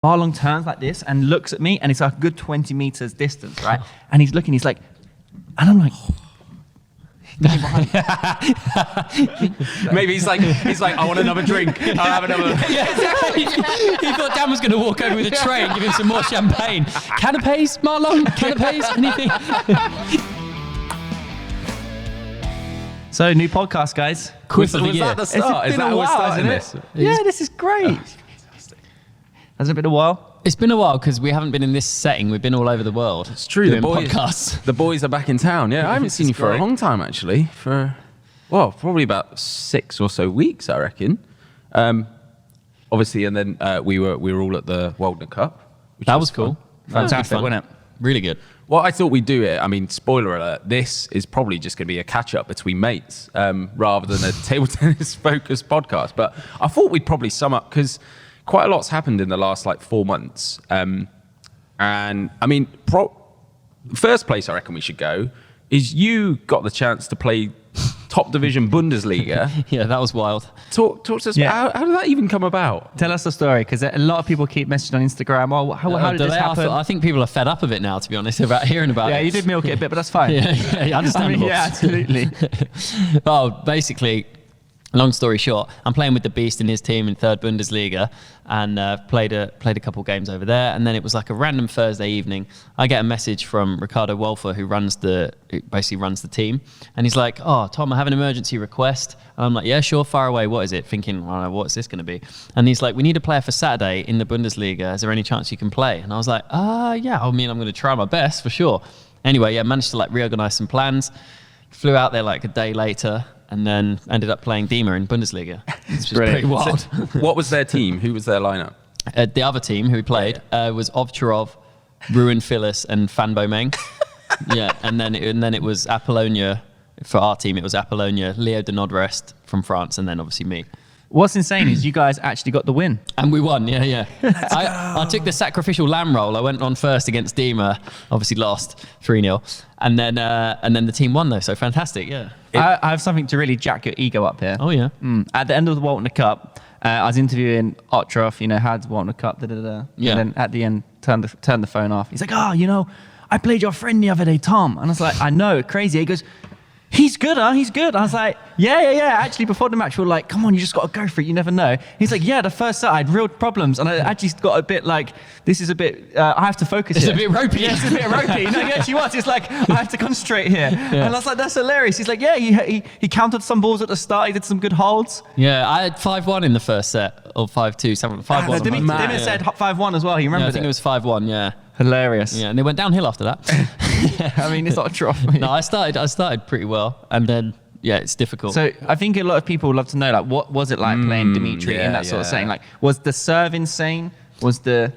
Marlon turns like this and looks at me, and it's like a good 20 meters distance, right? And he's looking, he's like, and I'm like, maybe he's like, I want another drink. I'll have another. Yeah, exactly. He thought Dan was going to walk over with a tray and give him some more champagne. Canapes, Marlon? Canapes? Anything? So, new podcast, guys. Quiz of the Was year. that the start? It's Is been that a how we're while, starting isn't it? this? Yeah, this is great. Hasn't it been a while? It's been a while because we haven't been in this setting. We've been all over the world. It's true. Doing The boys, podcasts. the boys are back in town. Yeah, I haven't seen you for a great. long time actually. Probably about 6 or so weeks, I reckon. Obviously, and then we were all at the Waldner Cup. Which That was cool. fun. Fantastic, Fun. wasn't it? Really good. Well, I thought we'd do it. I mean, spoiler alert, this is probably just going to be a catch-up between mates rather than a table tennis-focused podcast. But I thought we'd probably sum up, because quite a lot's happened in the last, 4 months. And, I mean, first place I reckon we should go is you got the chance to play top division Bundesliga. Yeah, that was wild. Talk to us. Yeah. How did that even come about? Tell us the story, because a lot of people keep messaging on Instagram. Oh, how did this happen? I think people are fed up of it now, to be honest, about hearing about it. Yeah, you did milk it a bit, but that's fine. Yeah, understandable. yeah, absolutely. Well, basically, long story short, I'm playing with the Beast in his team in third Bundesliga, and played a couple games over there. And then it was like a random Thursday evening. I get a message from Ricardo Wolfer, who basically runs the team, and he's like, "Oh, Tom, I have an emergency request." And I'm like, "Yeah, sure, fire away. What is it?" Thinking, "I don't know, what's this going to be?" And he's like, "We need a player for Saturday in the Bundesliga. Is there any chance you can play?" And I was like, yeah. I mean, I'm going to try my best for sure. Anyway, yeah, managed to reorganize some plans. Flew out there a day later, and then ended up playing Dima in Bundesliga. It's just pretty wild. So, what was their team? Who was their lineup? The other team who we played was Ovcharov, Ruin Phyllis, and Fanbo Meng. Yeah, and then it was Apollonia. For our team, it was Apollonia, Leo de Nodrest from France, and then obviously me. What's insane is you guys actually got the win. And we won, yeah. I took the sacrificial lamb role. I went on first against Dima, obviously lost 3-0. And then the team won though, so fantastic, yeah. I have something to really jack your ego up here. Oh, yeah. At the end of the Waldner Cup, I was interviewing Otrov, had Waldner Cup, Yeah. And then at the end, turned the phone off. He's like, I played your friend the other day, Tom. And I was like, I know, crazy. He goes, he's good, huh? He's good. I was like, yeah. Actually, before the match, we were like, come on, you just got to go for it. You never know. He's like, yeah, the first set, I had real problems. And I actually got a bit this is a bit, I have to focus It's here. a bit ropey. Yeah, it's a bit ropey. No, he actually was. It's like, I have to concentrate here. Yeah. And I was like, that's hilarious. He's like, yeah, he counted some balls at the start. He did some good holds. Yeah, I had 5-1 in the first set, or 5-2, 5-1. Dima said 5-1 as well. He remembered I think it was 5-1, yeah. Hilarious. Yeah, and they went downhill after that. I mean, it's not a trophy. No, I started pretty well, and then it's difficult. So I think a lot of people would love to know, what was it like playing Dimitrij in that sort of setting? Was the serve insane? Was the...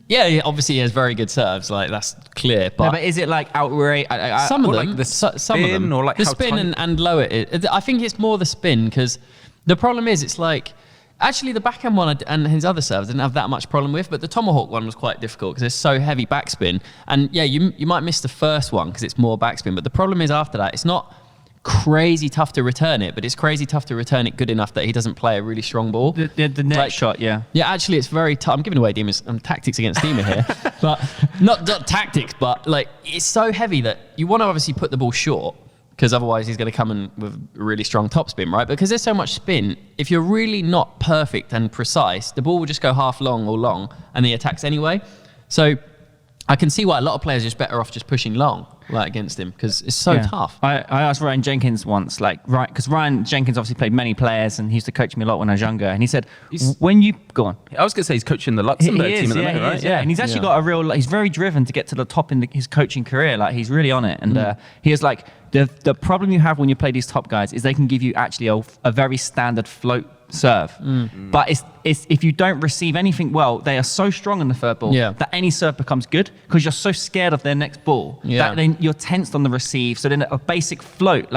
Yeah, obviously he has very good serves, that's clear. But is it outright? some of them, the some of spin, them, or the how spin tight- and low it. I think it's more the spin, because the problem is actually the backhand one and his other serves I didn't have that much problem with, but the tomahawk one was quite difficult because it's so heavy backspin. And yeah, you might miss the first one because it's more backspin, but the problem is after that, it's not crazy tough to return it, but it's crazy tough to return it good enough that he doesn't play a really strong ball. The next shot, yeah. Yeah, actually, it's very tough. I'm giving away Dima's tactics against Dima here, but not tactics, but it's so heavy that you want to obviously put the ball short, because otherwise he's going to come in with a really strong topspin, right? Because there's so much spin, if you're really not perfect and precise, the ball will just go half long or long, and he attacks anyway. So I can see why a lot of players are just better off just pushing long against him, because it's so tough. I asked Ryan Jenkins once, because Ryan Jenkins obviously played many players, and he used to coach me a lot when I was younger. And he said, when you go on, I was going to say he's coaching the Luxembourg team at the minute, right? Yeah, and he's actually got a real. He's very driven to get to the top in his coaching career. He's really on it, and he is the problem you have when you play these top guys is they can give you actually a very standard float serve, but it's if you don't receive anything well, they are so strong in the third ball that any serve becomes good, because you're so scared of their next ball that then you're tensed on the receive. So then a basic float,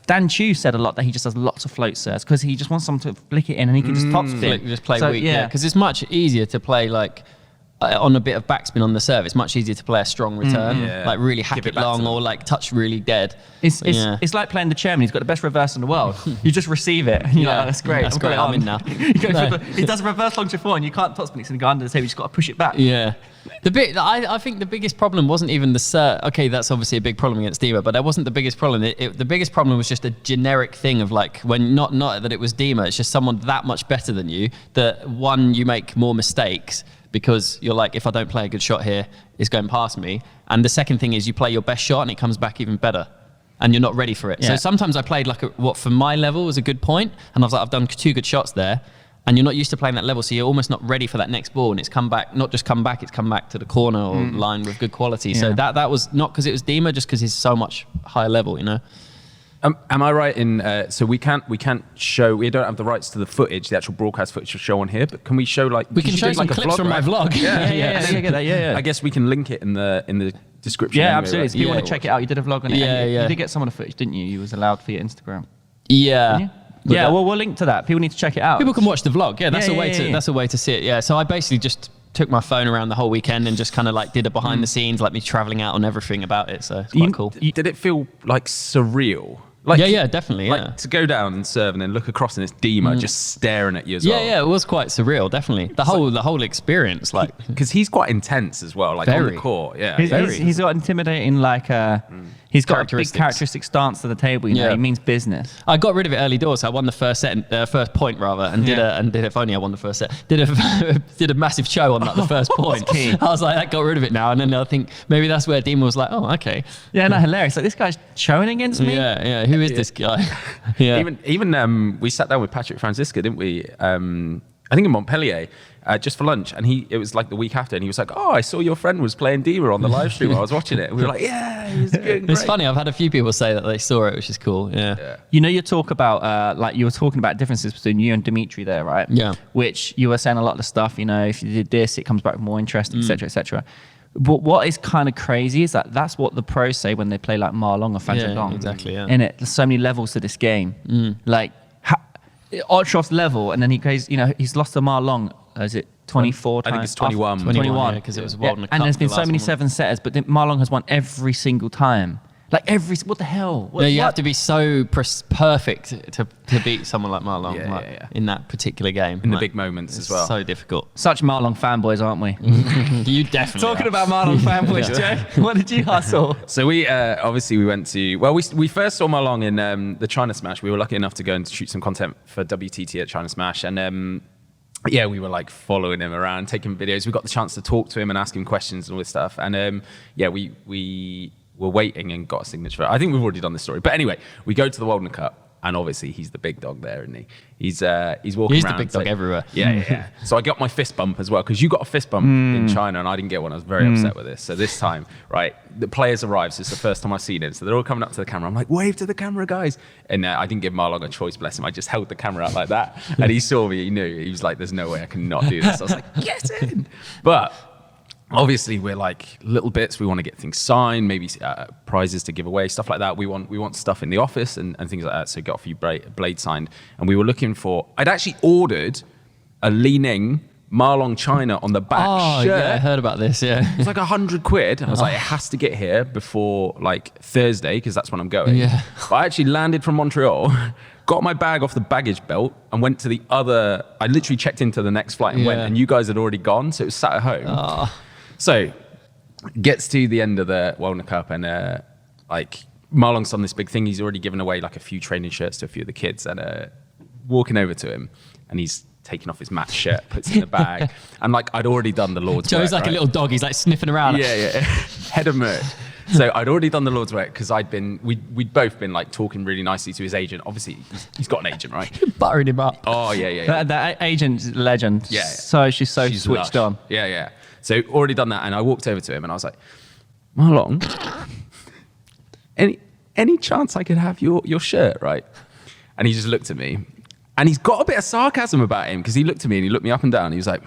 Dan Chu said a lot that he just does lots of float serves because he just wants someone to flick it in and he can just topspin. Just play weak, because it's much easier to play on a bit of backspin on the serve, it's much easier to play a strong return, like really hack it long or like touch really dead. It's like playing the chairman. He's got the best reverse in the world. You just receive it. And you're like, that's great. That's great. I'm in now. He does a reverse long to four, and you can't top spin. It's going to go under the table. You just got to push it back. Yeah. I think the biggest problem wasn't even the serve. Okay, that's obviously a big problem against Dima, but that wasn't the biggest problem. The biggest problem was just a generic thing of like, when not that it was Dima, it's just someone that much better than you, that one, you make more mistakes because you're like, if I don't play a good shot here, it's going past me. And the second thing is you play your best shot and it comes back even better. And you're not ready for it. Yeah. So sometimes I played like what for my level was a good point, and I was like, I've done 2 good shots there, and you're not used to playing that level, so you're almost not ready for that next ball, and it's come back, not just come back, it's come back to the corner or line with good quality. So that was not because it was Dima, just because he's so much higher level, you know. Am I right in? So we can't show. We don't have the rights to the footage, the actual broadcast footage to show on here. But can we show like? We can show some clips from my vlog. Yeah. I guess we can link it in the description. Yeah, anyway, absolutely. right? If you want to check it out, you did a vlog on it. Yeah. You did get some of the footage, didn't you? You was allowed for your Instagram. Yeah. Yeah, well, we'll link to that. People need to check it out. People can watch the vlog. Yeah, that's a way to see it. Yeah. So I basically just took my phone around the whole weekend and just kind of like did a behind the scenes, like me traveling out on everything about it. So it's quite cool. Did it feel like surreal? Like, yeah, definitely. Like to go down and serve and then look across and it's Dima just staring at you as well. Yeah, it was quite surreal, definitely. The whole experience, like, because he's quite intense as well, like on the court. Yeah, he's got intimidating, like he's got a big characteristic stance to the table. You know, he means business. I got rid of it early doors. So I won the first point rather, and did if only I won the first set. Did a massive show on like the first point. I was like, I got rid of it now, and then I think maybe that's where Dima was like, oh, okay. Yeah, no, hilarious. Like, this guy's showing against me. Yeah. Who is this guy? Yeah. Even we sat down with Patrick Francisca, didn't we? I think in Montpellier, just for lunch, and it was like the week after, and he was like, "Oh, I saw your friend was playing Dima on the live stream. I was watching it." And we were like, "Yeah, he was doing great." It's funny. I've had a few people say that they saw it, which is cool. Yeah. You know, you talk about like you were talking about differences between you and Dimitrij there, right? Yeah. Which you were saying a lot of the stuff. You know, if you did this, it comes back with more interest, etc., etc. But what is kind of crazy is that that's what the pros say when they play like Marlon or Fajadong. Yeah, exactly. Yeah. In it, there's so many levels to this game. Like Otrof's level, and then he goes. You know, he's lost to Marlon. Is it 24 times? I think it's 21. 21, because it was Waldner. And there's been so many 7-setters, but Marlon has won every single time. Like what the hell? You have to be so perfect to beat someone like Marlon in that particular game. In the big moments as well. So difficult. Such Marlon fanboys, aren't we? You definitely Talking about Marlon fanboys, Joe, what did you hustle? So we obviously we went to, well, we first saw Marlon in the China Smash. We were lucky enough to go and shoot some content for WTT at China Smash. And we were like following him around, taking videos. We got the chance to talk to him and ask him questions and all this stuff. And we were waiting and got a signature. I think we've already done this story. But anyway, we go to the Waldner Cup, and obviously he's the big dog there, isn't he? He's walking He's around. the big dog everywhere. Yeah. So I got my fist bump as well, because you got a fist bump in China and I didn't get one. I was very upset with this. So this time, right, the players arrive. So it's the first time I've seen him. So they're all coming up to the camera. I'm like, wave to the camera, guys. And I didn't give Marlon a choice, bless him. I just held the camera out like that. And he saw me, he knew. He was like, there's no way I cannot do this. I was like, get in. But obviously, we're like little bits. We want to get things signed, maybe prizes to give away, stuff like that. We want stuff in the office and things like that. So got a few blades signed, and we were looking for. I'd actually ordered a Li Ning Marlon China on the back shirt. Yeah, I heard about this. Yeah, it was like £100. I was like, it has to get here before like Thursday because that's when I'm going. Yeah, but I actually landed from Montreal. Got my bag off the baggage belt and went to the other. I literally checked into the next flight and went, and you guys had already gone, so it was sat at home. So, gets to the end of the Waldner Cup and like Marlon's done this big thing. He's already given away like a few training shirts to a few of the kids, and walking over to him, and he's taking off his match shirt, puts it in the bag, and like I'd already done the Lord's work. Joe's like a little dog. He's like sniffing around. Yeah. Head of merch. So I'd already done the Lord's work because we'd both been like talking really nicely to his agent. Obviously, he's got an agent, right? Buttering him up. Oh yeah. That agent's legend. Yeah. So she's switched lush. on. Yeah. So already done that, and I walked over to him and I was like, Marlon, any chance I could have your shirt, right? And he just looked at me, and he's got a bit of sarcasm about him because he looked at me and he looked me up and down. And he was like,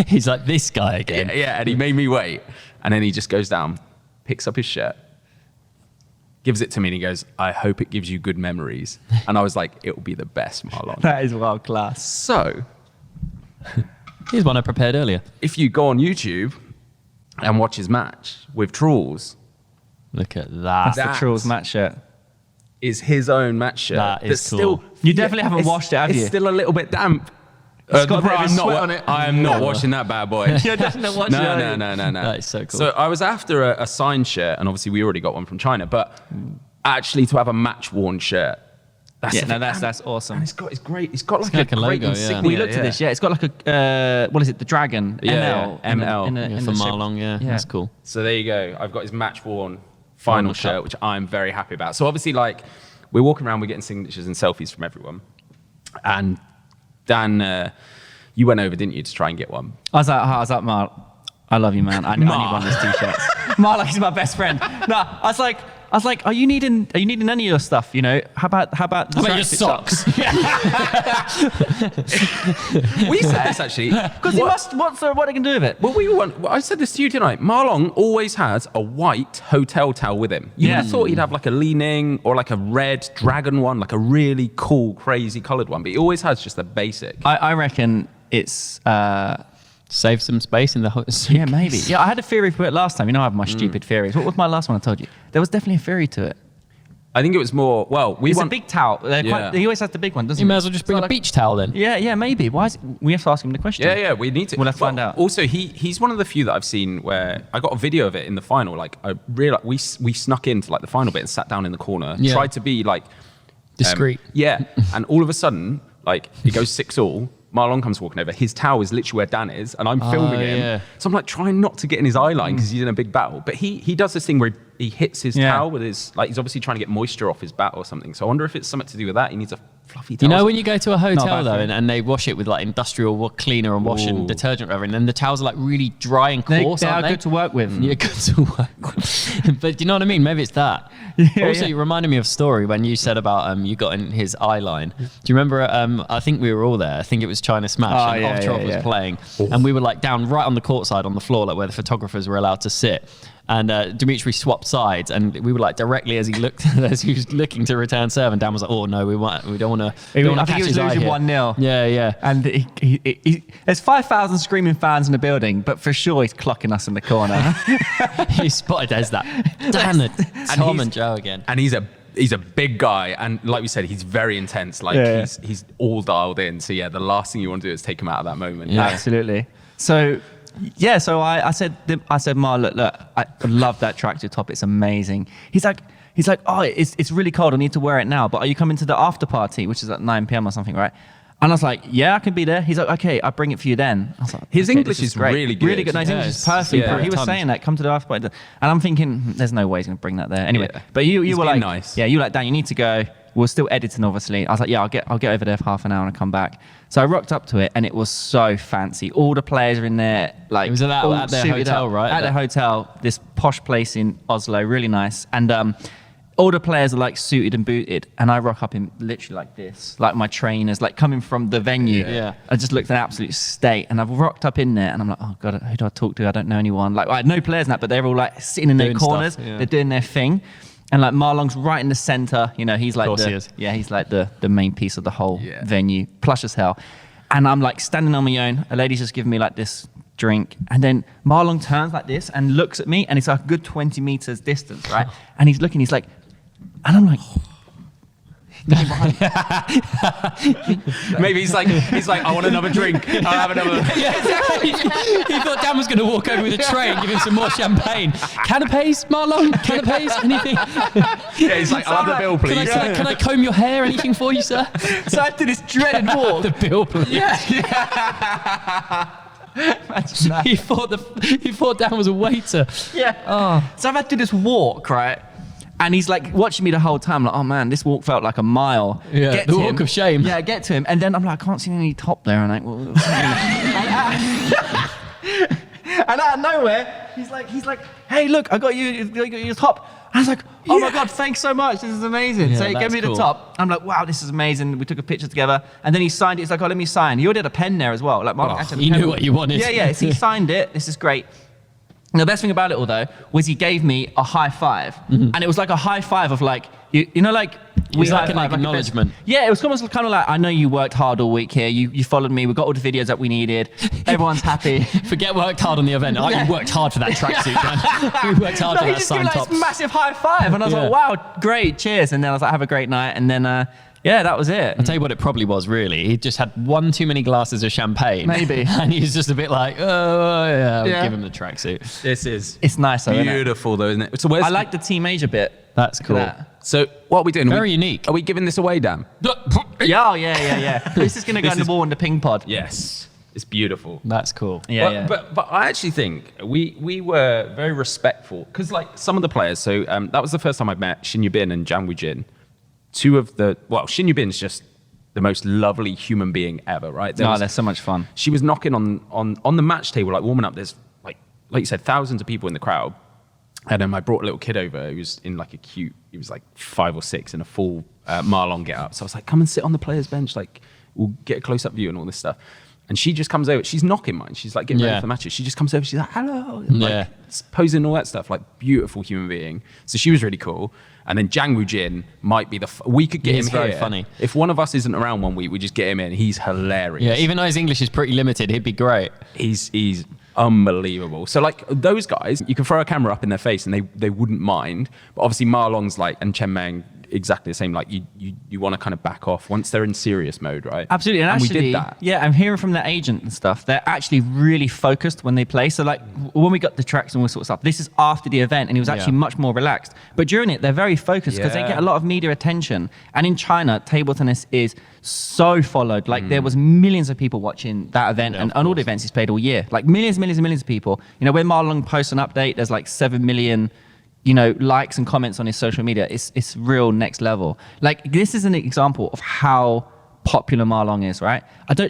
He's like, this guy again. Yeah, and he made me wait. And then he just goes down, picks up his shirt, gives it to me, and he goes, I hope it gives you good memories. And I was like, it will be the best, Marlon. That is world class. So Here's one I prepared earlier. If you go on YouTube and watch his match with Truls, Look at that. That's the Truls match shirt. is his own match shirt. That is that's cool. You definitely haven't washed it, have you? It's still a little bit damp. It's got a bit of I'm sweat not, on it. I am not washing that bad boy. You're definitely watching No. That is so cool. So I was after a signed shirt, and obviously we already got one from China, but actually to have a match-worn shirt, That's awesome. and it's great. It's got like like a a great logo, yeah. insignia. We looked at this, yeah. It's got like a, what is it, the dragon? Yeah, ML. ML. In Yeah, the for shape. Marlon, yeah, that's cool. So there you go. I've got his match-worn final Final shirt, cup. which I'm very happy about. So obviously, like, we're walking around, we're getting signatures and selfies from everyone. And Dan, you went over, didn't you, to try and get one? I was like, Mark, I love you, man. I need one of these t-shirts. Mark, he's my best friend. No, I was like, are you needing any of your stuff? You know, how about the How about your tracksuit socks? We said this actually. Because what are they going to do with it? Well, I said this to you tonight. Marlon always has a white hotel towel with him. You would Yeah. have thought he'd have like a Li-Ning or like a red dragon one, like a really cool, crazy coloured one. But he always has just a basic. I reckon it's... Save some space in the yeah, maybe. Yeah, I had a theory for it last time. You know I have my stupid theories. What was my last one I told you? There was definitely a theory to it. I think it was more, It's a big towel. He always has the big one, doesn't You he? may as well just bring a beach towel then. Yeah, maybe. Why is it, we have to ask him the question. Yeah, we need to. Well, let's find out. Also, he's one of the few that I've seen where I got a video of it in the final. Like, I realized we snuck into like the final bit and sat down in the corner, Yeah. tried to be like Discreet. Yeah, and all of a sudden, like it goes 6-all. Marlon comes walking over. His towel is literally where Dan is, and I'm filming him. yeah. So I'm like trying not to get in his eye line because he's in a big battle. But he does this thing where he hits his towel with his, like, he's obviously trying to get moisture off his bat or something. So I wonder if it's something to do with that. He needs a fluffy towel. You know when you go to a hotel bad though thing. and they wash it with like industrial cleaner and wash and Ooh. detergent or whatever, and then the towels are like really dry and They coarse, are aren't they? good to work with. Yeah, good to work with. But do you know what I mean? Maybe it's that. Also, you reminded me of a story when you said about you got in his eye line. Do you remember? I think we were all there. I think it was China Smash, and Ovtcharov was playing, and we were like down right on the court side on the floor, like where the photographers were allowed to sit. And Dimitrij swapped sides, and we were like directly as he was looking to return serve, and Dan was like, "Oh no, we don't want to." I think he was losing 1-0. Yeah. And there's 5,000 screaming fans in the building, but for sure he's clocking us in the corner. He spotted us that. Damn it, Tom and Joe again. And he's a big guy, and like we said, he's very intense. Like he's all dialed in. So yeah, the last thing you want to do is take him out of that moment. Yeah. Absolutely. So yeah, so I said, Ma, look, I love that tracksuit top. It's amazing. He's like, oh, it's really cold. I need to wear it now. But are you coming to the after party, which is at 9 p.m. or something, right? And I was like, yeah, I can be there. He's like, okay, I'll bring it for you then. I was like, His okay, English this is great. really good. Really good. No, his Yeah, English is it's- perfect. yeah, Bro. He was tons. saying that, come to the after party. And I'm thinking, there's no way he's going to bring that there. Anyway, Yeah. but you He's were being like, nice. yeah, you were like, Dan, you need to go. We're still editing, obviously. I was like, yeah, I'll get over there for half an hour and come back. So I rocked up to it, and it was so fancy. All the players are in there, like It was at all their suited hotel, up. right? At the hotel, this posh place in Oslo, really nice. And all the players are like suited and booted, and I rock up in literally like this, like my trainers, like coming from the venue. Yeah. I just looked an absolute state, and I've rocked up in there, and I'm like, oh god, who do I talk to? I don't know anyone. Like I had no players in that, but they're all like sitting in their Doing stuff, corners, yeah. they're doing their thing. And like Marlon's right in the center, you know, he's like course he is. he's like the main piece of the whole Yeah. venue, plush as hell. And I'm like standing on my own. A lady's just giving me like this drink, and then Marlon turns like this and looks at me, and it's like a good 20 meters distance, right? And he's looking, he's like, and I'm like, Maybe he's like, I want another drink. I'll have another. Yeah, exactly. He thought Dan was going to walk over with a tray and give him some more champagne. Canapes, Marlon? Canapes? Anything? Yeah, he's like, I'll have the bill, please. Can I comb your hair? Anything for you, sir? so I did this dreaded walk. The bill, please. Imagine that. He thought Dan was a waiter. Yeah. Oh. So I've had to do this walk, right? And he's like watching me the whole time, like, oh man, this walk felt like a mile. Yeah, Get the to walk him. of shame. Yeah, get to him. And then I'm like, I can't see any top there. And I'm like, well, and out of nowhere, he's like, hey, look, I got you your top. I was like, oh my God, thanks so much. This is amazing. Yeah, So he gave that's me the cool. top. I'm like, wow, this is amazing. We took a picture together. And then he signed it. He's like, oh, let me sign. He already had a pen there as well. Like, Mark actually had a he pen. knew what you wanted. Yeah. So he signed it. This is great. And the best thing about it all, though, was he gave me a high five. And it was like a high five of like, you know, like was like an high-five, acknowledgement. Yeah, it was almost kind of like, I know you worked hard all week here. You followed me. We got all the videos that we needed. Everyone's happy. Forget worked hard on the event. Oh, you worked hard for that tracksuit, man. You worked hard No, for he that just gave signed me like tops. this massive high five, and I was like, wow, great, cheers. And then I was like, have a great night. And then, yeah, that was it. I'll tell you what it probably was, really. He just had one too many glasses of champagne. Maybe. And he was just a bit like, oh, yeah, I'll Yeah. give him the tracksuit. This is It's nice, though, isn't it? beautiful, though, isn't it? So where's I like the Team Asia bit. That's cool. that. So what are we doing? Very unique. Are we giving this away, Dan? Yeah. This is going to go This in the is- ball in the ping pod. Yes, it's beautiful. That's cool. Yeah, But I actually think we were very respectful because like some of the players. So that was the first time I met Shin Yubin and Jang Woo-jin. Shin Yubin's just the most lovely human being ever, right? They're so much fun. She was knocking on the match table, like warming up. There's like you said, thousands of people in the crowd. And then I brought a little kid over who was in like he was like 5 or 6 in a full Marlon get up. So I was like, come and sit on the player's bench. Like we'll get a close up view and all this stuff. And she just comes over. She's knocking mine. She's like getting ready for the matches. She just comes over. She's like, hello. And like posing all that stuff. Like beautiful human being. So she was really cool. And then Jang Woo-jin might be we could get him He's very here. funny. If one of us isn't around one week, we just get him in. He's hilarious. Yeah, even though his English is pretty limited, he'd be great. He's unbelievable. So like those guys, you can throw a camera up in their face and they wouldn't mind. But obviously Marlong's like, and Chen Meng, exactly the same. Like you want to kind of back off once they're in serious mode, right? Absolutely, and actually, we did that. Yeah, I'm hearing from the agent and stuff. They're actually really focused when they play. So like when we got the tracks and all sort of stuff, this is after the event, and he was actually much more relaxed. But during it, they're very focused because they get a lot of media attention. And in China, table tennis is so followed. Like there was millions of people watching that event and all the events he's played all year. Like millions of people. You know, when Marlon posts an update, there's like 7 million. Likes and comments on his social media. It's real next level. Like this is an example of how popular Marlon is, right?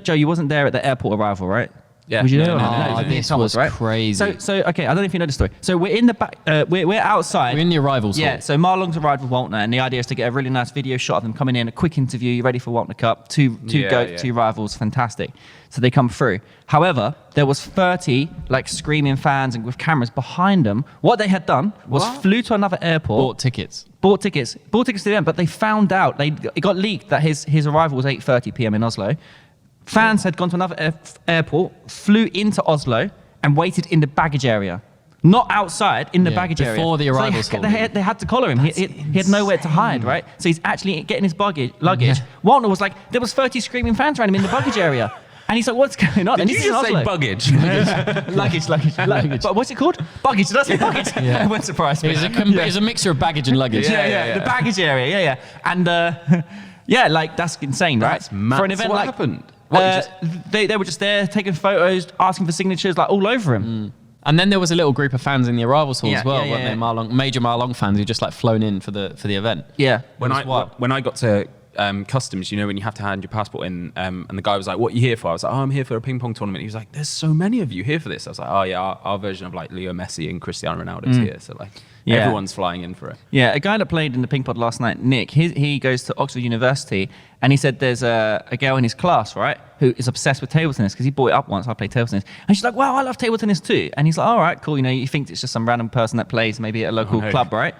Joe, you wasn't there at the airport arrival, right? Yeah. Was you there? No, this was crazy. So okay, I don't know if you know the story. So we're in the back. We're outside. We're in the arrivals hall. Yeah. So Marlon's arrived with Waldner, and the idea is to get a really nice video shot of them coming in, a quick interview. You ready for Waldner Cup? Two rivals, fantastic. So they come through. However, there was 30 like screaming fans and with cameras behind them. What they had done was flew to another airport, bought tickets to the event, but they found out it got leaked that his arrival was 8:30 p.m. in Oslo. Fans had gone to another airport, flew into Oslo, and waited in the baggage area. Not outside, in the baggage area. Before the arrivals So hall. they had to collar him. He had nowhere to hide, right? So he's actually getting his luggage. Waldner was like, there was 30 screaming fans around him in the baggage area. And he's like, what's going on? Did and you he's in just say Oslo. buggage? Luggage. But what's it called? Baggage. Did I say baggage? Yeah. It won't surprise me. It's a mixture of baggage and luggage. Yeah. The baggage area. Yeah. And like that's insane, right? That's mad. For an event So what like happened? they were just there taking photos, asking for signatures, like all over him. And then there was a little group of fans in the arrivals hall Yeah, as well, yeah, weren't yeah. they? Major Marlong fans who just like flown in for the event. Yeah. When was wild. I got to customs, when you have to hand your passport in, and the guy was like, "What are you here for?" I was like, "Oh, I'm here for a ping pong tournament." He was like, "There's so many of you here for this." I was like, "Oh yeah, our version of like Leo Messi and Cristiano Ronaldo's here, so like everyone's flying in for it." Yeah, a guy that played in the ping pod last night, Nick, he goes to Oxford University, and he said there's a girl in his class, right, who is obsessed with table tennis because he brought it up once. I played table tennis, and she's like, "Wow, I love table tennis too." And he's like, "All right, cool." You think it's just some random person that plays maybe at a local club, right?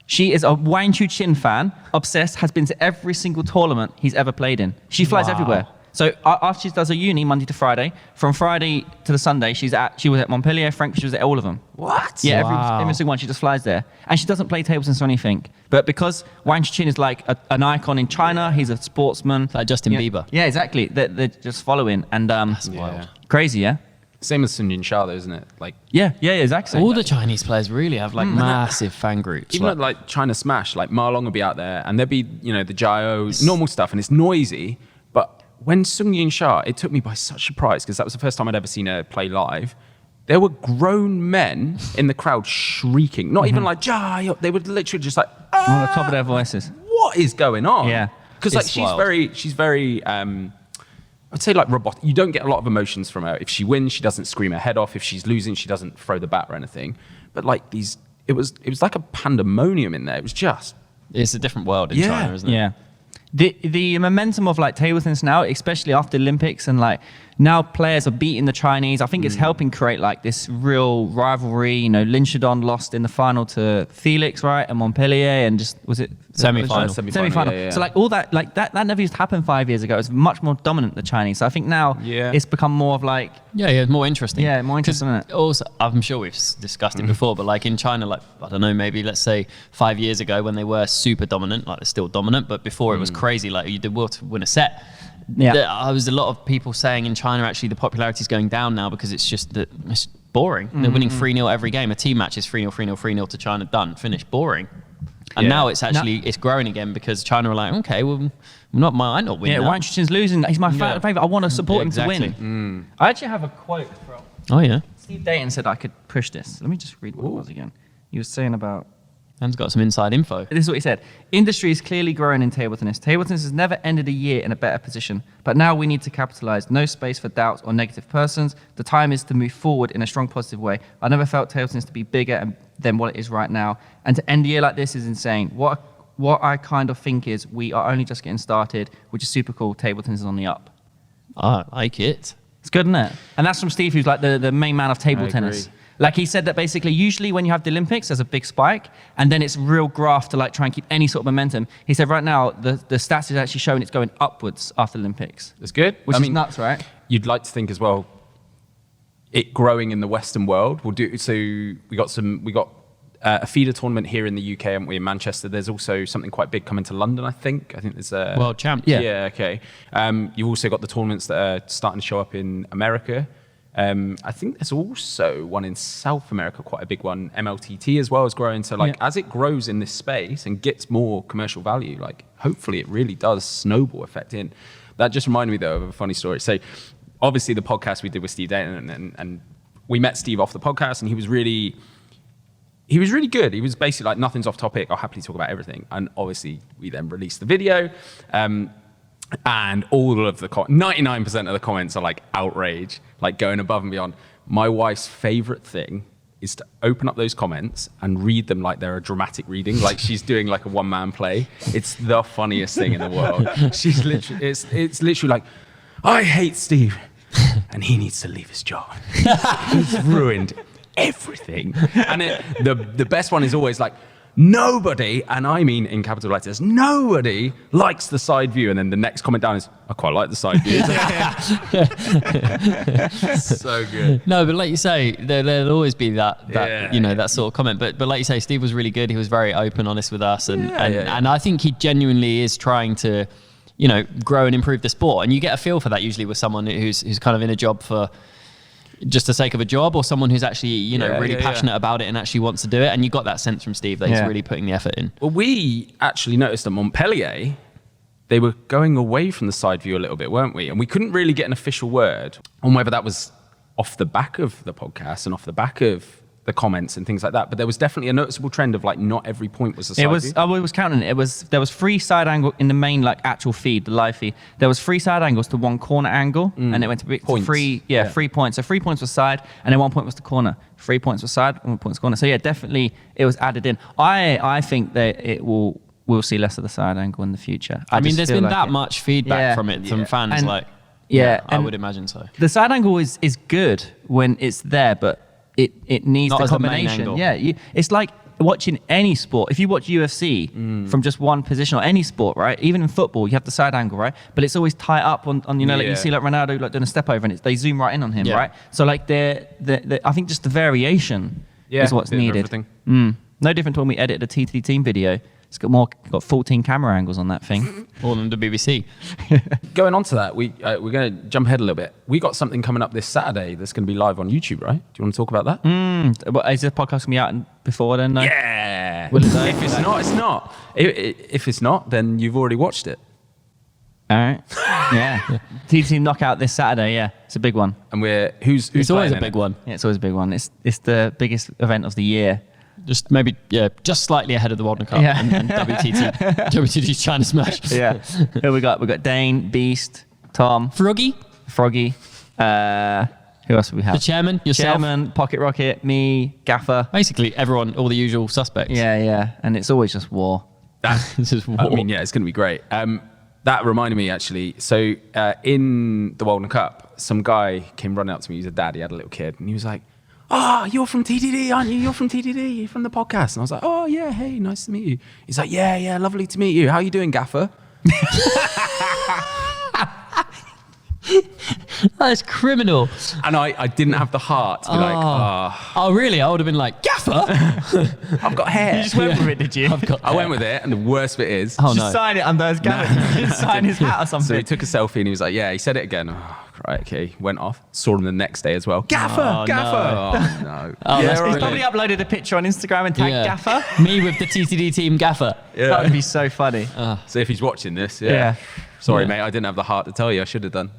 She is a Wang Chu-chin fan, obsessed, has been to every single tournament he's ever played in. She flies everywhere. So after she does a uni Monday to Friday, from Friday to the Sunday, she was at Montpellier, Frankfurt, she was at all of them. What? Yeah, Wow. every single one, she just flies there. And she doesn't play table tennis or anything. But because Wang Chu-chin is like an icon in China, he's a sportsman. Like Justin Bieber. Yeah, exactly. They're just following. And That's wild. crazy, yeah? Same as Sun Yin Sha, though, isn't it? Like Yeah, exactly. All the Chinese players really have like massive fan groups. even at like China Smash, like Marlong will be out there, and there'd be the gyos, normal stuff, and it's noisy. But when Sun Yin Sha, it took me by such surprise because that was the first time I'd ever seen her play live. There were grown men in the crowd shrieking, not even like "Jai." They were literally just like, on the top of their voices. "What is going on?" Yeah. because like It's she's very. I'd say like robotic. You don't get a lot of emotions from her. If she wins, she doesn't scream her head off. If she's losing, she doesn't throw the bat or anything. But like it was like a pandemonium in there. It was just It's a different world in China, isn't it? Yeah. the momentum of like table tennis now, especially after Olympics, and like now players are beating the Chinese. I think it's helping create like this real rivalry. You know, Lin Shidong lost in the final to Felix, right, and Montpellier, and just was it Semi-final. Semi-final. Yeah. So like all that, like that never used to happen 5 years ago. It was much more dominant, the Chinese. So I think now it's become more of like more interesting. Yeah, more interesting, isn't it? Also, I'm sure we've discussed it before, but like in China, like I don't know, maybe let's say 5 years ago when they were super dominant, like they're still dominant, but before it was crazy, like you did well to win a set. Yeah. There was a lot of people saying in China actually the popularity is going down now because it's just that it's boring. They're winning 3-0 every game. A team match is 3-0, 3-0, 3-0 to China, done, finished, boring. And now it's actually it's growing again because China are like, okay, well, I not win. Yeah, Wang Chuqin's losing. He's my favourite. I want to support him to exactly. win. I actually have a quote from Oh yeah, Steve Dayton said I could push this. Let me just read what it was again. He was saying about... Dan's got some inside info. This is what he said. Industry is clearly growing in table tennis. Table tennis has never ended a year in a better position, but now we need to capitalize. No space for doubts or negative persons. The time is to move forward in a strong, positive way. I never felt table tennis to be bigger than what it is right now. And to end a year like this is insane. What I kind of think is we are only just getting started, which is super cool. Table tennis is on the up. I like it. It's good, isn't it? And that's from Steve, who's like the main man of table I tennis. agree. Like he said that basically usually when you have the Olympics, there's a big spike and then it's real graph to like try and keep any sort of momentum. He said right now the stats is actually showing it's going upwards after the Olympics. That's good. Which is nuts, right? You'd like to think as well, it growing in the Western world will do. So we got a feeder tournament here in the UK, haven't we, in Manchester. There's also something quite big coming to London, I think. I think there's a World champs. Yeah, okay. You've also got the tournaments that are starting to show up in America. I think there's also one in South America, quite a big one. MLTT as well is growing. So like as it grows in this space and gets more commercial value, like hopefully it really does snowball effect in. That just reminded me though of a funny story. So obviously the podcast we did with Steve Dayton and we met Steve off the podcast and he was really good. He was basically like, nothing's off topic. I'll happily talk about everything. And obviously we then released the video. And all of the 99% of the comments are like outrage, like going above and beyond. My wife's favorite thing is to open up those comments and read them like they're a dramatic reading, like she's doing like a one-man play. It's the funniest thing in the world. She's literally, it's literally like, I hate Steve and he needs to leave his job. He's ruined everything. And the best one is always like, nobody, and I mean in capital letters, nobody likes the side view. And then the next comment down is, I quite like the side view. So good. No, but like you say, there'll always be that that sort of comment. But like you say, Steve was really good. He was very open, honest with us, and I think he genuinely is trying to, grow and improve the sport. And you get a feel for that usually with someone who's kind of in a job for just the sake of a job, or someone who's actually really passionate about it and actually wants to do it. And you got that sense from Steve that he's really putting the effort in. Well, we actually noticed at Montpellier, they were going away from the side view a little bit, weren't we? And we couldn't really get an official word on whether that was off the back of the podcast and off the back of the comments and things like that. But there was definitely a noticeable trend of like not every point was a side view. I was counting it. There was 3 side angles in the main like actual feed, the live feed. There was 3 side angles to 1 corner angle, and it went to 3 points. So 3 points was side, and then 1 point was the corner. 3 points was side, 1 point was corner. So yeah, definitely it was added in. I think that we'll see less of the side angle in the future. I mean, there's been that much feedback from fans, and, I would imagine so. The side angle is good when it's there, but it needs Not the as the main combination. angle. It's like watching any sport. If you watch UFC from just one position, or any sport, right? Even in football, you have the side angle, right? But it's always tight up on like you see like Ronaldo like doing a step over, and they zoom right in on him, right? So like I think just the variation is what's needed. No different to when we edit the TTD team video. It's got 14 camera angles on that thing. All on the BBC. Going on to that, we're going to jump ahead a little bit. We got something coming up this Saturday that's going to be live on YouTube, right? Do you want to talk about that? But is this podcast going to be out before then? No? Yeah. Will it though? If it's not, it's not. If it's not, then you've already watched it. All right. Yeah. TTD team knockout this Saturday. Yeah, it's a big one. And who's It's always playing a in big it? one. Yeah, it's always a big one. It's the biggest event of the year. Just maybe, just slightly ahead of the Waldner Cup and WTT's China Smash. Yeah. Who we got? We got Dane, Beast, Tom, Froggy, Froggy. Who else do we have? the chairman, yourself. Chairman, Pocket Rocket, me, Gaffer. Basically, everyone, all the usual suspects. Yeah. And it's always just war. This is war. I mean, yeah, it's going to be great. That reminded me, actually. So in the Waldner Cup, some guy came running up to me. He was a dad. He had a little kid. And he was like, you're from TTD, aren't you? You're from TTD. You're from the podcast. And I was like, oh, yeah, hey, nice to meet you. He's like, yeah, lovely to meet you. How you doing, gaffer? That's criminal. And I didn't have the heart to be like, Oh, really? I would have been like, gaffer? I've got hair. You just went with it, did you? I went with it, and the worst bit is... Oh, Just no. sign it under his gallery. Just sign his hat or something. So he took a selfie, and he was like, yeah, he said it again. Oh, right, okay. Went off. Saw him the next day as well. Gaffer! Oh, Gaffer! no. Oh, no. Oh, yeah, that's He's right. probably uploaded a picture on Instagram and tagged Gaffer. Me with the TTD team gaffer. Yeah. That would be so funny. So if he's watching this, Yeah. Sorry, Yeah. mate, I didn't have the heart to tell you. I should have done.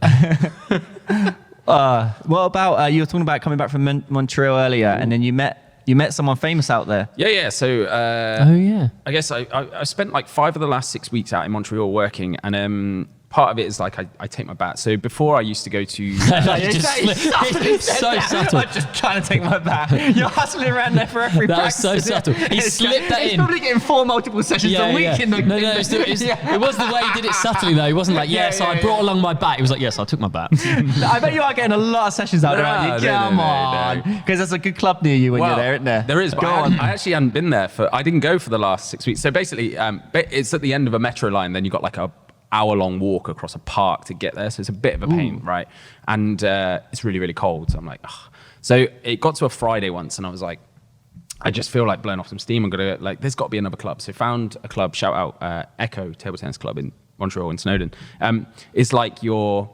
What about you were talking about coming back from Montreal earlier, and then you met someone famous out there. Yeah. So Oh, yeah. I guess I spent like 5 of the last 6 weeks out in Montreal working, and part of it is like I take my bat. So before I used to go to It's so subtle. I'm just trying to take my bat. You're hustling around there for every That was practice. so subtle. He slipped that He's in. probably getting 4 multiple sessions a week in the. No, it was the way he did it subtly though. He wasn't like, so I brought along my bat. He was like, yes, I took my bat. I bet you are getting a lot of sessions out there, aren't you? No, Come no. on, because there's a good club near you when you're there, isn't there? There is, but Go I on. actually hadn't been there I didn't go for the last 6 weeks. So basically, it's at the end of a metro line. Then you got like a hour-long walk across a park to get there. So it's a bit of a pain, right? And it's really, really cold. So I'm like, ugh. So it got to a Friday once, and I was like, I just feel like blowing off some steam. I'm gonna there's got to be another club. So found a club. Shout out Echo Table Tennis Club in Montreal in Snowdon. It's like your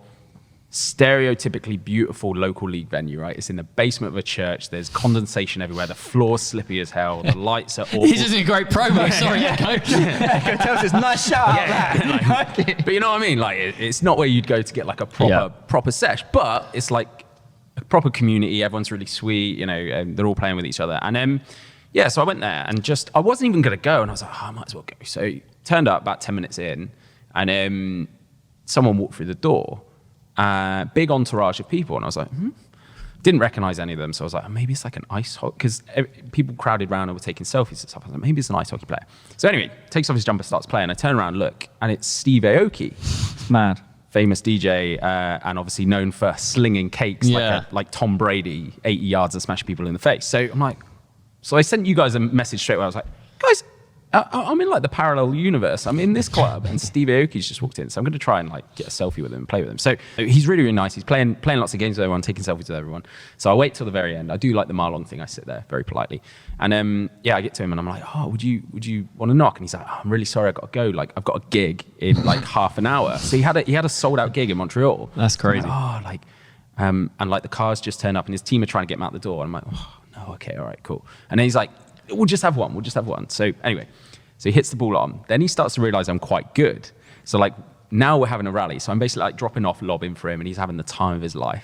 stereotypically beautiful local league venue, right? It's in the basement of a church. There's condensation everywhere. The floor's slippy as hell. The lights are awful. This isn't a great promo. Sorry, Echo. Echo tells us, nice shout out that. But you know what I mean? Like it's not where you'd go to get like a proper sesh, but it's like a proper community. Everyone's really sweet. You know, they're all playing with each other. And so I went there and I wasn't even gonna go, and I was like, I might as well go. So turned up about 10 minutes in, and someone walked through the door. Big entourage of people, and I was like, didn't recognize any of them. So I was like, maybe it's like an ice hockey, because people crowded around and were taking selfies and stuff. I was like, maybe it's an ice hockey player. So anyway, takes off his jumper, starts playing. I turn around, look, and it's Steve Aoki, Mad. famous DJ, and obviously known for slinging cakes like Tom Brady, 80 yards and smashing people in the face. So I'm like, so I sent you guys a message straight away. I was like, guys, I'm in like the parallel universe. I'm in this club, and Steve Aoki's just walked in, so I'm going to try and like get a selfie with him and play with him. So he's really, really nice. He's playing lots of games with everyone, taking selfies with everyone. So I wait till the very end. I do like the Marlon thing. I sit there very politely, and I get to him and I'm like, would you want to knock? And he's like, I'm really sorry, I got to go. Like I've got a gig in like half an hour. So he had a sold out gig in Montreal. That's crazy. I'm like, and like the cars just turn up, and his team are trying to get him out the door. And I'm like, no, okay, all right, cool. And then he's like, we'll just have one. So anyway. So he hits the ball on. Then he starts to realize I'm quite good. So like now we're having a rally. So I'm basically like dropping off, lobbing for him, and he's having the time of his life.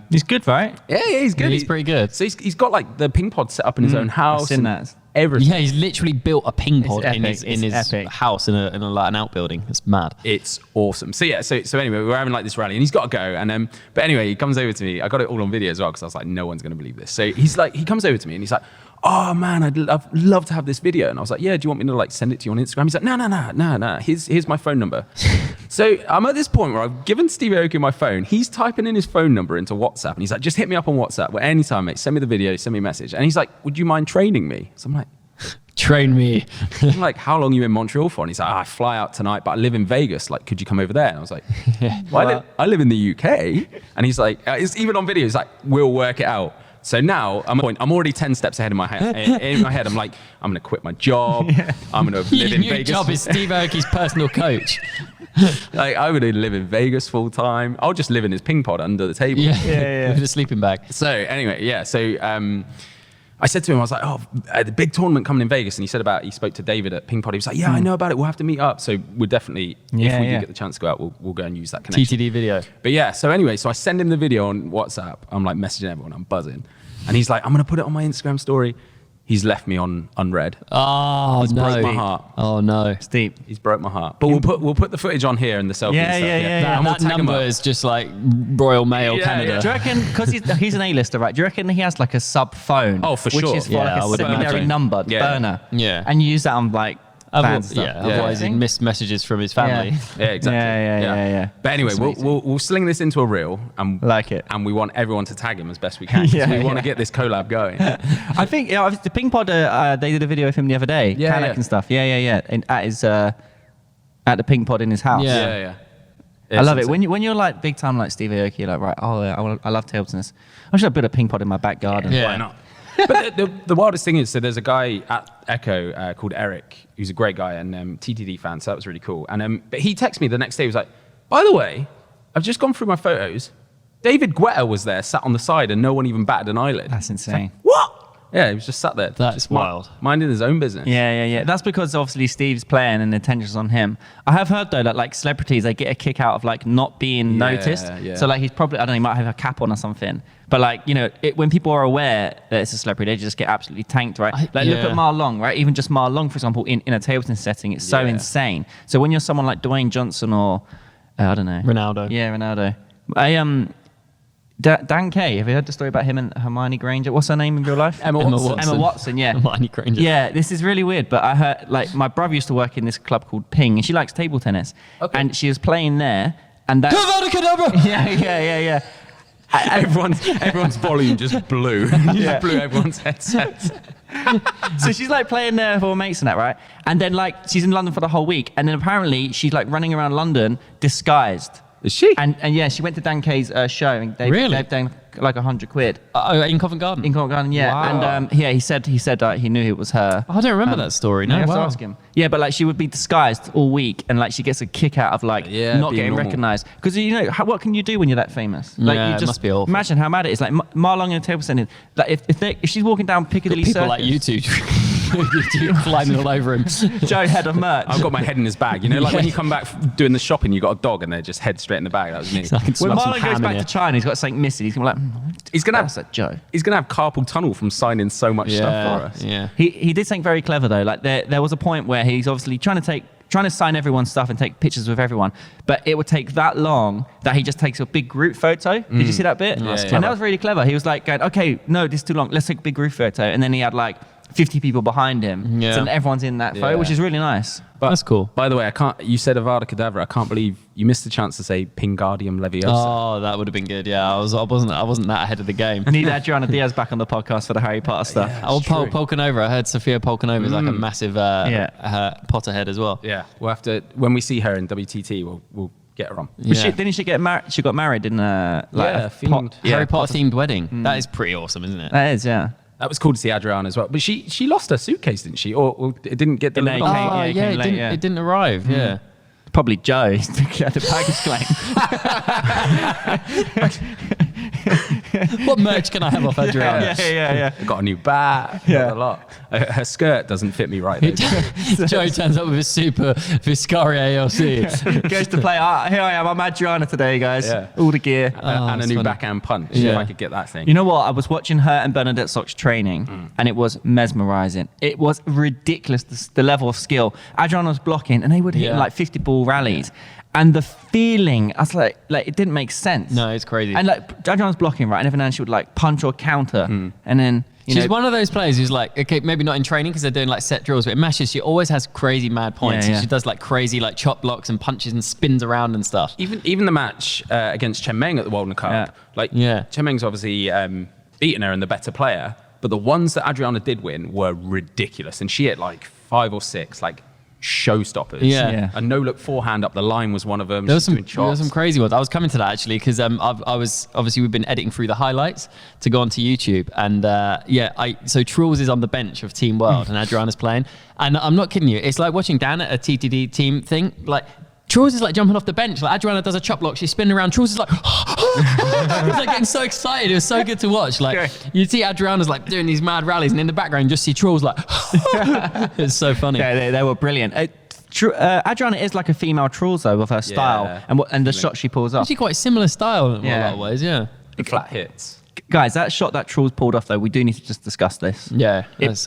He's good, right? Yeah, he's good. He's pretty good. So he's got like the ping pod set up in his own house. I've seen and that. Everything. Yeah, he's literally built a ping pod in epic. his It's epic. house in a like an outbuilding. It's mad. It's awesome. So yeah, so anyway, we're having like this rally, and he's got to go. And but anyway, he comes over to me. I got it all on video as well, because I was like, no one's going to believe this. So he comes over to me, and he's like, oh man, I'd love to have this video. And I was like, yeah, do you want me to like send it to you on Instagram? He's like, no. Here's my phone number. So I'm at this point where I've given Steve Aoki my phone. He's typing in his phone number into WhatsApp, and he's like, just hit me up on WhatsApp anytime, mate. Send me the video, send me a message. And he's like, would you mind training me? So I'm like, Train me. I'm like, how long are you in Montreal for? And he's like, I fly out tonight, but I live in Vegas. Like, could you come over there? And I was like, well, I live in the UK. And he's like, it's even on video. He's like, we'll work it out. So now I'm already 10 steps ahead in my head. In my head, I'm like, I'm going to quit my job. I'm going to live Your in new Vegas. job is Steve Aoki's personal coach. Like, I'm going to live in Vegas full time. I'll just live in his ping pod under the table. Yeah. With a sleeping bag. So anyway, yeah. So I said to him, I was like, the big tournament coming in Vegas. And he spoke to David at Ping Pod. He was like, yeah, I know about it. We'll have to meet up. So we're definitely, if we do get the chance to go out, we'll go and use that connection. TTD video. But yeah, so anyway, so I send him the video on WhatsApp. I'm like messaging everyone. I'm buzzing. And he's like, I'm going to put it on my Instagram story. He's left me on unread. Oh, no. Broke my heart. Oh, no. Steep. He's broke my heart. But we'll put the footage on here and the selfie and stuff. Yeah. And we'll That tag him number up. is just like Royal Mail Canada. Do you reckon, because he's an A-lister, right? Do you reckon he has like a sub phone? Oh, for which sure. is for Yeah, I like a would secondary imagine. number, Yeah. burner. Yeah. And you use that on like fans and stuff. Otherwise he'd miss messages from his family. Yeah, exactly. Yeah. But anyway, we'll sling this into a reel and like it. And we want everyone to tag him as best we can. We want to get this collab going. I think the Ping Pod, they did a video of him the other day, Kanak and stuff. Yeah. And at his at the Ping Pod in his house. Yeah. I love it when you're like big time like Steve Aoki. You're like, right, I love table tennis. I should build a Ping Pod in my back garden. Why not? But the wildest thing is, so there's a guy at Echo called Eric, who's a great guy and TTD fan, so that was really cool. And but he texted me the next day, he was like, by the way, I've just gone through my photos. David Guetta was there, sat on the side, and no one even batted an eyelid. That's insane. Like, what? Yeah, he was just sat there. That's wild. Minding his own business. Yeah. That's because obviously Steve's playing and the attention's on him. I have heard though that like celebrities, they get a kick out of like not being noticed. Yeah. So like he's probably, I don't know, he might have a cap on or something. But like, you know, when people are aware that it's a celebrity, they just get absolutely tanked, right? Look at Ma Long, right? Even just Ma Long, for example, in a table tennis setting, it's so insane. So when you're someone like Dwayne Johnson or, I don't know. Ronaldo. Yeah, Ronaldo. Dan Kay, have you heard the story about him and Hermione Granger? What's her name in real life? Emma Watson, yeah. Hermione Granger. Yeah, this is really weird, but I heard, like, my brother used to work in this club called Ping, and she likes table tennis. Okay. And she was playing there, and that... Yeah. Everyone's volume just blew. Just blew everyone's headsets. So she's like playing there for her mates and that, right? And then like she's in London for the whole week, and then apparently she's like running around London disguised. Is she? And yeah, she went to Dan Kay's show, and they've done like £100. In Covent Garden. In Covent Garden, yeah. Wow. And he said he knew it was her. I don't remember that story. No, I have to ask him. Yeah, but like she would be disguised all week, and like she gets a kick out of like not getting recognised. Because you know what can you do when you're that famous? Like you just it must be awful. Imagine how mad it is. Like Ma Long in a table setting. Like if she's walking down Piccadilly People Circus, like you two climbing all over him. Joe, head of merch. I've got my head in his bag. You know, like when you come back doing the shopping, you got a dog, and they just head straight in the bag. That was me. So when Ma Long goes back to China, he's got something missing. He's gonna be like, he's gonna have Joe. He's gonna have carpal tunnel from signing so much stuff for us. Yeah. He did something very clever though. Like there was a point where he's obviously trying to sign everyone's stuff and take pictures with everyone, but it would take that long that he just takes a big group photo. Did you see that bit? And that was really clever. He was like going, okay, no, this is too long. Let's take a big group photo. And then he had like 50 people behind him. Yeah. So everyone's in that photo, which is really nice. But that's cool. By the way, you said Avada Kedavra. I can't believe you missed the chance to say Pingardium Leviosa. Oh, that would have been good. Yeah, I wasn't that ahead of the game. I need Adriana Diaz back on the podcast for the Harry Potter stuff. I was Polkanova. I heard Sophia Polkanova is like a massive Potterhead as well. Yeah, we'll have to when we see her in WTT, we'll get her on. Didn't she get married? She got married in Harry Potter themed wedding. That is pretty awesome, isn't it? That is, yeah. That was cool to see Adriana as well. But she lost her suitcase, didn't she? Or it didn't get delivered? It didn't arrive. Yeah. Probably Joe. He had the package claim. What merch can I have off Adriana? Yeah. Got a new bat. Got a lot. Her skirt doesn't fit me right. Joe turns up with a super Viscari ALC. Goes to play. Here I am. I'm Adriana today, guys. Yeah. All the gear. And a new backhand punch. If I could get that thing. You know what? I was watching her and Bernadette Sock's training, and it was mesmerizing. It was ridiculous, the level of skill. Adriana was blocking, and they would hit like 50 ball rallies. And the feeling, I was like it didn't make sense. No, it's crazy. And like Adriana's blocking, right? And every now and then she would like punch or counter, and then she's one of those players who's like, okay, maybe not in training because they're doing like set drills, but in matches she always has crazy mad points. And she does like crazy like chop blocks and punches and spins around and stuff. Even the match against Chen Meng at the Waldner Cup, Chen Meng's obviously beaten her and the better player, but the ones that Adriana did win were ridiculous, and she hit like 5 or 6 like showstoppers. A no-look forehand up the line was one of them. There were some crazy ones. I was coming to that actually because I was obviously we've been editing through the highlights to go onto YouTube, and so Truls is on the bench of Team World and Adriana's playing, and I'm not kidding you. It's like watching Dan at a TTD team thing. Like Truls is like jumping off the bench. Like Adriana does a chop block, she's spinning around. Truls is like, he's like getting so excited. It was so good to watch. Like you see Adriana's like doing these mad rallies, and in the background you just see Truls like. It's so funny. Yeah, they were brilliant. Adriana is like a female Truls though, with her style and the shot she pulls off. Actually, quite similar style in a lot of ways. Yeah, the flat hits. Guys, that shot that Truls pulled off though, we do need to just discuss this. Yeah, it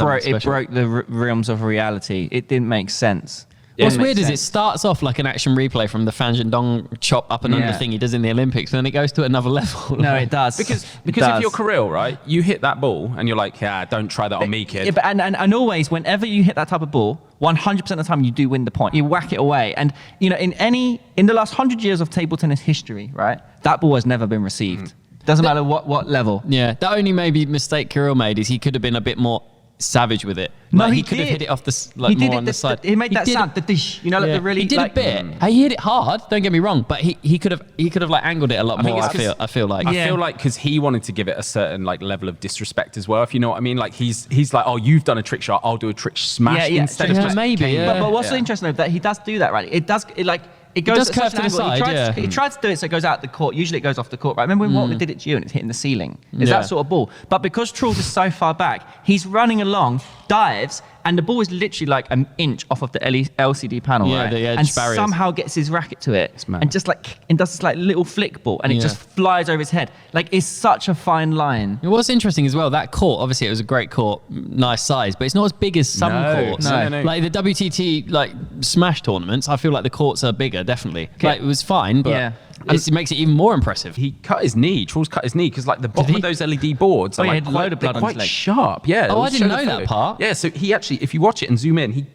broke the realms of reality. It didn't make sense. What's makes weird is it sense. starts off like an action replay from the Fanjindong chop up and under thing he does in the Olympics, but then it goes to another level. No, it does. Because It does. if you're Kirill, right, you hit that ball and you're like, yeah, don't try that on me, kid. Yeah, but and always, whenever you hit that type of ball, 100% of the time you do win the point. You whack it away. And, you know, in the last 100 years of table tennis history, right, that ball has never been received. Doesn't matter what level. Yeah, the only maybe mistake Kirill made is he could have been a bit more savage with it. No, Like, he could have did. hit it off the He did more it, on the side. he made that did sound, it. the dish, you know, like Yeah. the really... He did like, a bit. He hit it hard. Don't get me wrong, but he could have like angled it a lot more. I feel like. I feel like because he wanted to give it a certain like level of disrespect as well, if you know what I mean. Like he's like, oh, you've done a trick shot, I'll do a trick smash instead of Yeah, just maybe. Yeah. But what's interesting though, that he does do that, right? It does does at curve such an to the angle. side, He tried to do it so it goes out the court. Usually it goes off the court, right? Remember when Waldner did it to you and it's hitting the ceiling? It's Yeah. that sort of ball. But because Truls is so far back, he's running along, dives, and the ball is literally like an inch off of the LCD panel, Yeah, right? the edge and barriers. somehow gets his racket to it mad. and just like and does this like little flick ball and it Yeah. just flies over his head. Like it's such a fine line. What's interesting as well, that court, obviously it was a great court, nice size, but it's not as big as some courts. No. Like the WTT like Smash tournaments, I feel like the courts are bigger, definitely. Like it was fine, but Yeah. it makes it even more impressive. He cut his knee. Truls cut his knee because like the bottom he? of those LED boards are he like had a load of blood they're on his quite leg. sharp. Yeah. Oh, I I'll didn't show the know that photo. part. Yeah. So he actually, if you watch it and zoom in, he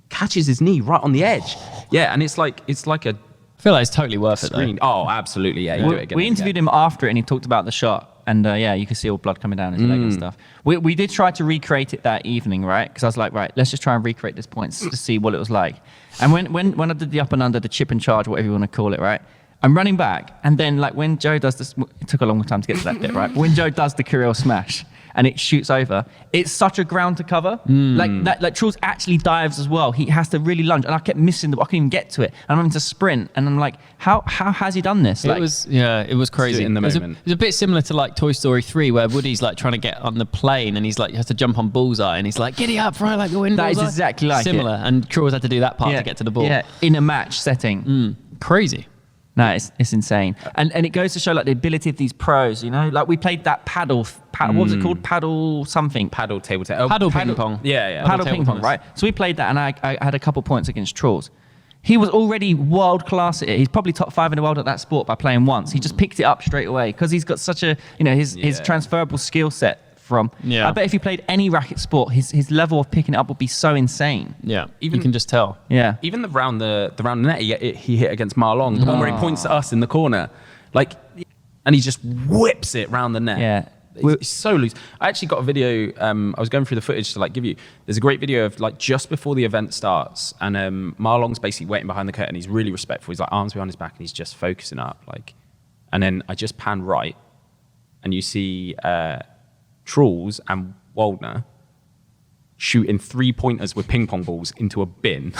catches his knee right on the edge. Yeah, and it's like a I feel like it's totally worth it though. screen. Oh, absolutely. Yeah. You do it again. We and interviewed again. him after it and he talked about the shot. And yeah, you could see all blood coming down his leg and stuff. We did try to recreate it that evening, right? Because I was like, right, let's just try and recreate this point to see what it was like. And when I did the up and under, the chip and charge, whatever you want to call it, right? I'm running back. And then like when Joe does this, it took a long time to get to that bit, right? When Joe does the Kirill smash and it shoots over, it's such a ground to cover. Like Truls actually dives as well. He has to really lunge. And I kept missing I couldn't even get to it. And I'm having to sprint. And I'm like, how has he done this? Like, It was crazy. in the It moment. was a bit similar to like Toy Story 3 where Woody's like trying to get on the plane and he's like has to jump on Bullseye and he's like, giddy up, right, like the wind. That is Bullseye. exactly like similar. And Truls had to do that part yeah, to get to the ball. Yeah, in a match setting. Crazy. No, it's insane. And it goes to show like the ability of these pros, you know? Like we played that paddle what was it called? Paddle something. Paddle table tennis. Oh, Paddle ping pong. Yeah. Paddle table ping pong, tennis. right? So we played that and I had a couple points against Truls. He was already world class at it. He's probably top 5 in the world at that sport by playing once. He just picked it up straight away because he's got such a, you know, his transferable skill set from. Yeah. I bet if he played any racket sport, his level of picking it up would be so insane. Yeah. Even- you can just tell. Yeah. Even the round net he hit against Marlon, the one where he points at us in the corner, like, and he just whips it round the net. Yeah. He's so loose. I actually got a video. I was going through the footage to like give you. There's a great video of like just before the event starts, and Marlon's basically waiting behind the curtain. He's really respectful. He's like arms behind his back, and he's just focusing up. Like, and then I just pan right, and you see Truls and Waldner shooting 3-pointers with ping pong balls into a bin.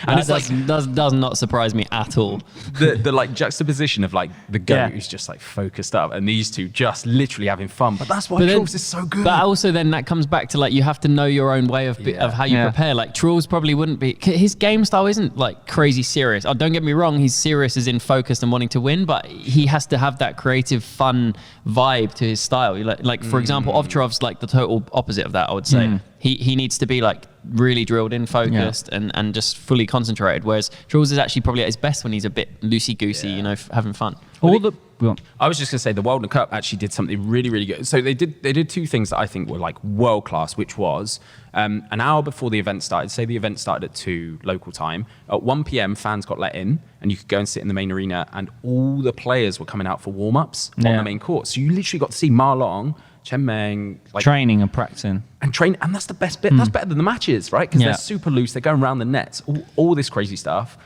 And it's like does not surprise me at all. the like juxtaposition of like the goat Yeah. who's just like focused up and these two just literally having fun. But that's why But then- Truls is so good. But also then that comes back to like you have to know your own way of how you Yeah. prepare. Like Truls probably wouldn't be. His game style isn't like crazy serious. Oh, don't get me wrong, he's serious as in focused and wanting to win, but he has to have that creative, fun vibe to his style. Like for example, Ovcharov's like the total opposite of that. I would say he needs to be like really drilled in, focused, and just fully concentrated. Whereas Truls is actually probably at his best when he's a bit loosey goosey, you know, having fun. I was just gonna say the Waldner Cup actually did something really, really good. So they did two things that I think were like world class, which was an hour before the event started. Say the event started at 2 local time. At 1 p.m, fans got let in, and you could go and sit in the main arena, and all the players were coming out for warm ups on the main court. So you literally got to see Marlon, Chen Meng, like Training and practicing. and train, and that's the best bit. That's better than the matches, right? Because Yeah. they're super loose. They're going around the nets, all this crazy stuff.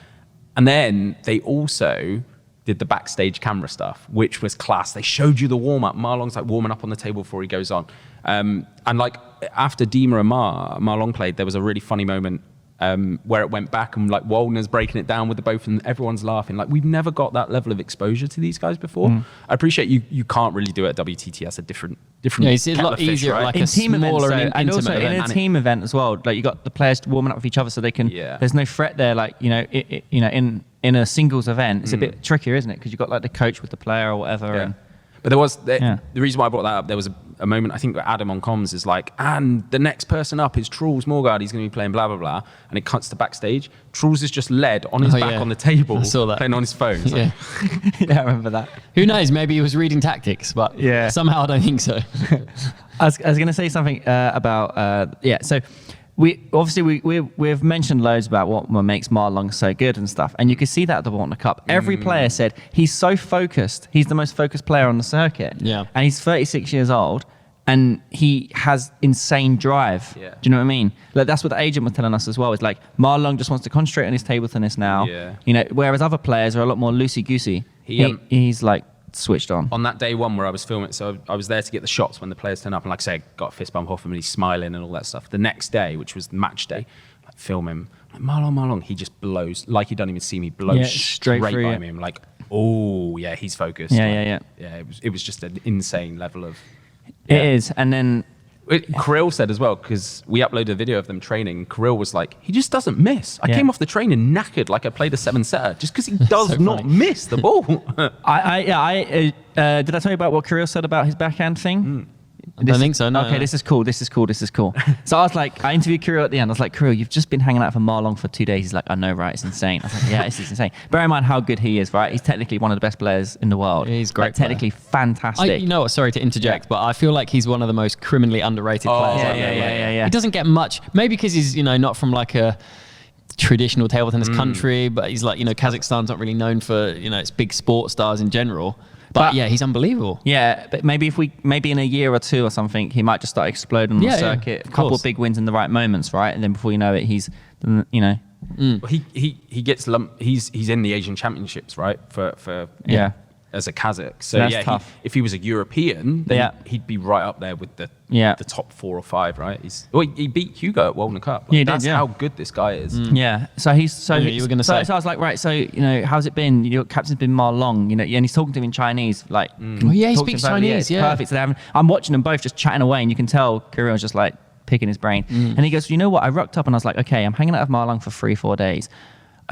And then they also did the backstage camera stuff, which was class. They showed you the warm up. Marlon's like warming up on the table before he goes on. And like after Dima and Marlon played, there was a really funny moment where it went back and like Waldner's breaking it down with the both and everyone's laughing. Like we've never got that level of exposure to these guys before. I appreciate you can't really do it at WTT. That's a different Yeah, it's a kettle lot of fish, easier, right? like In a team events, smaller though, and and also intimate in event. a team event as well. Like you got the players warming up with each other, so they can. Yeah. There's no threat there. Like in a singles event, it's a bit trickier, isn't it? Because you got like the coach with the player or whatever. Yeah. And But there was Yeah. the reason why I brought that up. There was a moment, I think, where Adam on comms is like, and the next person up is Truls Morgard. He's going to be playing blah blah blah, and it cuts to backstage. Truls is just led on his back on the table, I saw that. playing on his phone. It's Yeah. Yeah, I remember that. Who knows? Maybe he was reading tactics, but Yeah. somehow I don't think so. I was going to say something about So we've mentioned loads about what makes Marlon so good and stuff, and you can see that at the Waldner Cup. Every player said he's so focused. He's the most focused player on the circuit. Yeah. And he's 36 years old, and he has insane drive. Yeah. Do you know what I mean? Like, that's what the agent was telling us as well. It's like Marlon just wants to concentrate on his table tennis now. Yeah. You know, whereas other players are a lot more loosey goosey. He's like switched on. On that day one where I was filming, so I was there to get the shots when the players turn up, and like I say, I got a fist bump off him and he's smiling and all that stuff. The next day, which was match day, like film him, like Marlon, he just blows, like he doesn't even see me, blows straight through by you. me. I'm like, oh yeah, he's focused. Yeah. Yeah, it was just an insane level of. It is, and then Kirill said as well, because we uploaded a video of them training. Kirill was like, he just doesn't miss. I came off the training knackered like I played a 7-setter just because he does So not funny. miss the ball. did I tell you about what Kirill said about his backhand thing? I don't think so, no. Okay, this is cool. So I was like, I interviewed Kirill at the end. I was like, Kirill, you've just been hanging out for Marlon for 2 days. He's like, I know, right? It's insane. I was like, yeah, this is insane. Bear in mind how good he is, right? He's technically one of the best players in the world. He's a great Like, technically fantastic. You know what? Sorry to interject, but I feel like he's one of the most criminally underrated players. out there. yeah. He doesn't get much, maybe because he's not from like a traditional table tennis country, but he's like Kazakhstan's not really known for its big sports stars in general. But yeah, he's unbelievable. Yeah, but maybe in a year or two or something, he might just start exploding on the circuit. A couple of big wins in the right moments, right? And then before you know it, he's. Well, he gets lumped. He's in the Asian Championships, right? For as a Kazakh. So That's tough. If he was a European, then he'd be right up there with the top 4 or 5, right? He beat Hugo at Waldner Cup. Like, that's how good this guy is. Yeah. So he's you were gonna say. So I was like, right. So how's it been? Your captain's been Marlon. And he's talking to him in Chinese. Like, Oh, yeah, he speaks Chinese. It's perfect. So I'm watching them both just chatting away, and you can tell Kirill's just like picking his brain. And he goes, you know what? I rocked up and I was like, okay, I'm hanging out with Marlon for 3-4 days.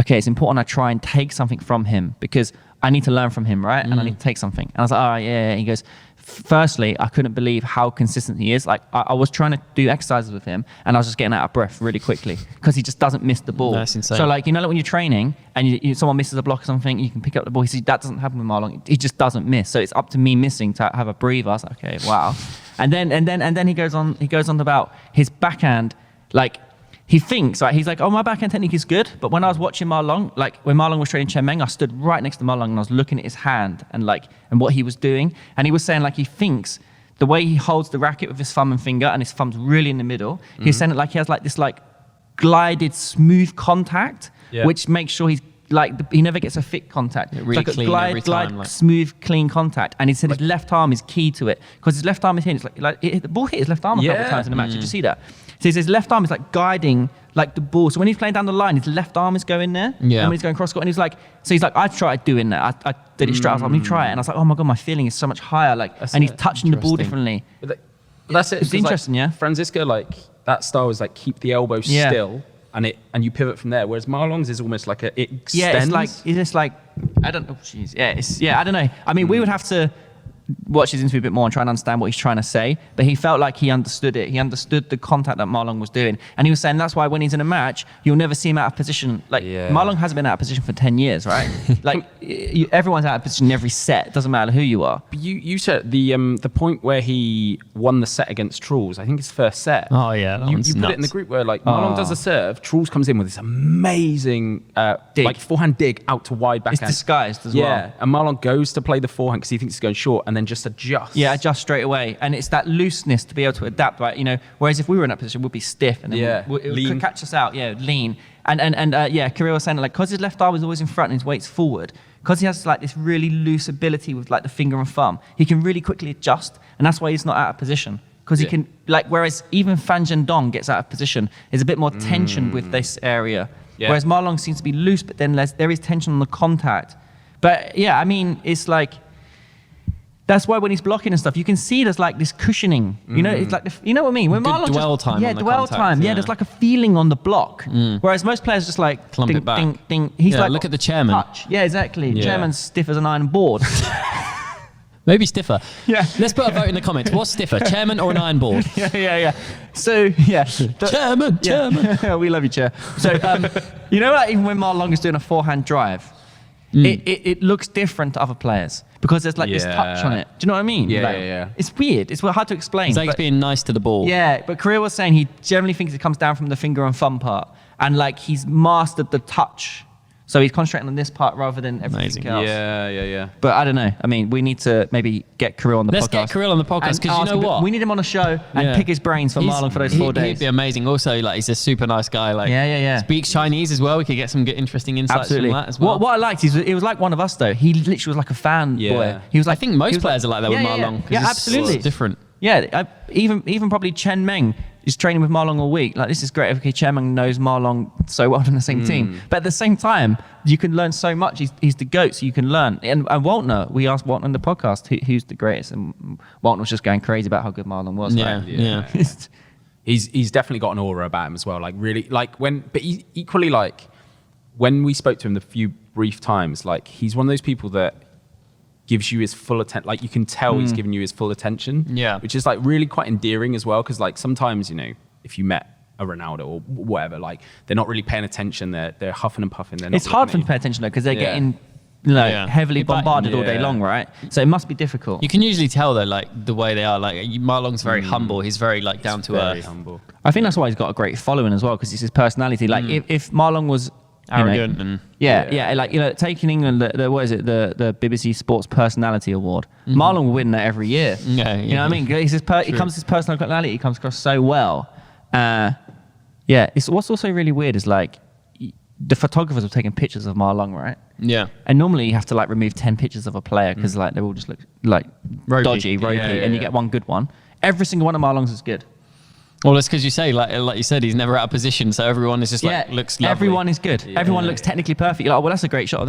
Okay, it's important I try and take something from him because I need to learn from him, right? And I need to take something. And I was like, all right, yeah. He goes, firstly, I couldn't believe how consistent he is. Like, I was trying to do exercises with him, and I was just getting out of breath really quickly because he just doesn't miss the ball. That's insane. So, like, like when you're training and someone misses a block or something, you can pick up the ball. He says, that doesn't happen with Marlon. He just doesn't miss. So it's up to me missing to have a breather. I was like, okay, wow. And then he goes on about his backhand, like, he thinks, like, he's like, oh, my backhand technique is good. But when I was watching Marlon, like when Marlon was training Chen Meng, I stood right next to Marlon and I was looking at his hand and what he was doing. And he was saying, like, he thinks the way he holds the racket with his thumb and finger and his thumb's really in the middle, he's saying it like he has like this like glided smooth contact, which makes sure he's like, he never gets a thick contact. Really it's like clean a every time, like. smooth, clean contact. And he said his left arm is key to it because his left arm is here. It's like the ball hit his left arm a couple of times in the match. Did you see that? So his left arm is like guiding like the ball. So when he's playing down the line, his left arm is going there. Yeah. And when he's going cross court, and he's like, I tried doing that. I did it straight. I was like, let me try it. And I was like, oh my God, my feeling is so much higher. Like, and he's touching the ball differently. That's it. It's interesting, yeah. Francisco, like, that style is like keep the elbow still and you pivot from there. Whereas Marlon's is almost like it extends. Yeah, it's just like, I don't know. I don't know. I mean, we would have to watch his interview a bit more and try and understand what he's trying to say, but he felt like he understood it. He understood the contact that Marlon was doing, and he was saying that's why when he's in a match, you'll never see him out of position. Like, Marlon hasn't been out of position for 10 years, right? Like, everyone's out of position in every set. It doesn't matter who you are. But you said the point where he won the set against Truls, I think his first set. Oh yeah, that you one's put nuts. it in the group where like Marlon does a serve, Truls comes in with this amazing like forehand dig out to wide backhand. It's disguised as well. Yeah, and Marlon goes to play the forehand because he thinks it's going short, and then just adjusts. Yeah, adjust straight away, and it's that looseness to be able to adapt, right? Whereas if we were in that position, we'd be stiff, and then it would catch us out. Yeah, lean, and Kirill was saying like because his left arm is always in front and his weight's forward, because he has like this really loose ability with like the finger and thumb, he can really quickly adjust, and that's why he's not out of position. Because he can, like, whereas even Fan Zhendong gets out of position, there's a bit more tension with this area. Yeah. Whereas Marlon seems to be loose, but then there is tension on the contact. But yeah, I mean, it's like, that's why when he's blocking and stuff, you can see there's like this cushioning. It's like, you know what I mean? When Good Marlon dwell time on the dwell contact, time. Yeah, there's like a feeling on the block. Whereas most players just like, clump ding, it back. ding, ding. He's like, look at the chairman. touch. Yeah, exactly. Yeah. Chairman's stiff as an iron board. Maybe stiffer. Yeah. Let's put a vote in the comments. What's stiffer, chairman or an iron board? Yeah. So, yeah. Chairman. We love you, Chair. So, you know, like, even when Ma Long is doing a forehand drive, it looks different to other players because there's like this touch on it. Do you know what I mean? Yeah, like, yeah. It's weird. It's hard to explain. It's like he's being nice to the ball. Yeah, but Korea was saying he generally thinks it comes down from the finger and thumb part. And like he's mastered the touch. So he's concentrating on this part rather than everything else. Yeah. But I don't know. I mean, we need to maybe get Kirill on the podcast. Let's get Kirill on the podcast because you know what? We need him on a show and pick his brains for Marlon for those 4 days. He'd be amazing. Also, like he's a super nice guy. Like speaks Chinese as well. We could get some good, interesting insights from that as well. What I liked is he was like one of us though. He literally was like a fan boy. He was like, I think most players are like that with Marlon. Yeah, absolutely. It's different. Yeah, even probably Chen Meng is training with Marlon all week. Like, this is great. Okay, Chen Meng knows Marlon so well on the same team. But at the same time, you can learn so much. He's the GOAT, so you can learn. And Waldner, we asked Waldner in the podcast, who's the greatest? And Waldner was just going crazy about how good Marlon was. Yeah. He's definitely got an aura about him as well. Like, really, like but he, equally, like, when we spoke to him the few brief times, like, he's one of those people that gives you his full attention. Like, you can tell he's giving you his full attention. Yeah. Which is like really quite endearing as well. Because like sometimes, you know, if you met a Ronaldo or whatever, like they're not really paying attention. They're huffing and puffing. It's hard for them to pay attention though because they're getting heavily bombarded all day long, right? So it must be difficult. You can usually tell though, like the way they are. Like Marlon's very humble. He's very like down to earth. Humble. I think that's why he's got a great following as well because it's his personality. Like if Marlon was arrogant and like, you know, taking England the BBC Sports Personality Award, Marlon will win that every year. You know what I mean? He comes his personality comes across so well. It's what's also really weird is like the photographers have taken pictures of Marlon, right? Yeah. And normally you have to like remove 10 pictures of a player because like they all just look like dodgy, ropey, and you get one good one. Every single one of Marlon's is good. Well, it's because you say, like you said, he's never out of position, so everyone is just like looks lovely. Everyone is good. Yeah. Everyone looks technically perfect. You're like, well, that's a great shot.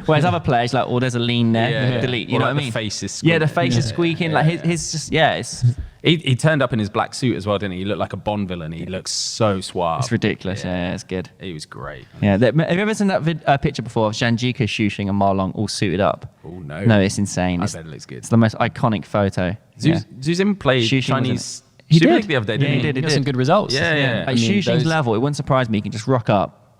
Whereas other players, like, there's a lean there, delete. You know what I mean? The face is squeaking. The face is squeaking. Like his just it's. He turned up in his black suit as well, didn't he? He looked like a Bond villain. He looks so suave. It's ridiculous. Yeah, it's good. He was great. Yeah. Have you ever seen that picture before of Janjika shooting and Marlon all suited up? Oh no. No, it's insane. I bet it looks good. It's the most iconic photo. Zuzim played Chinese. He Super did League the other day, didn't he? He got some good results. Yeah. At Shuxing's level, it wouldn't surprise me. He can just rock up.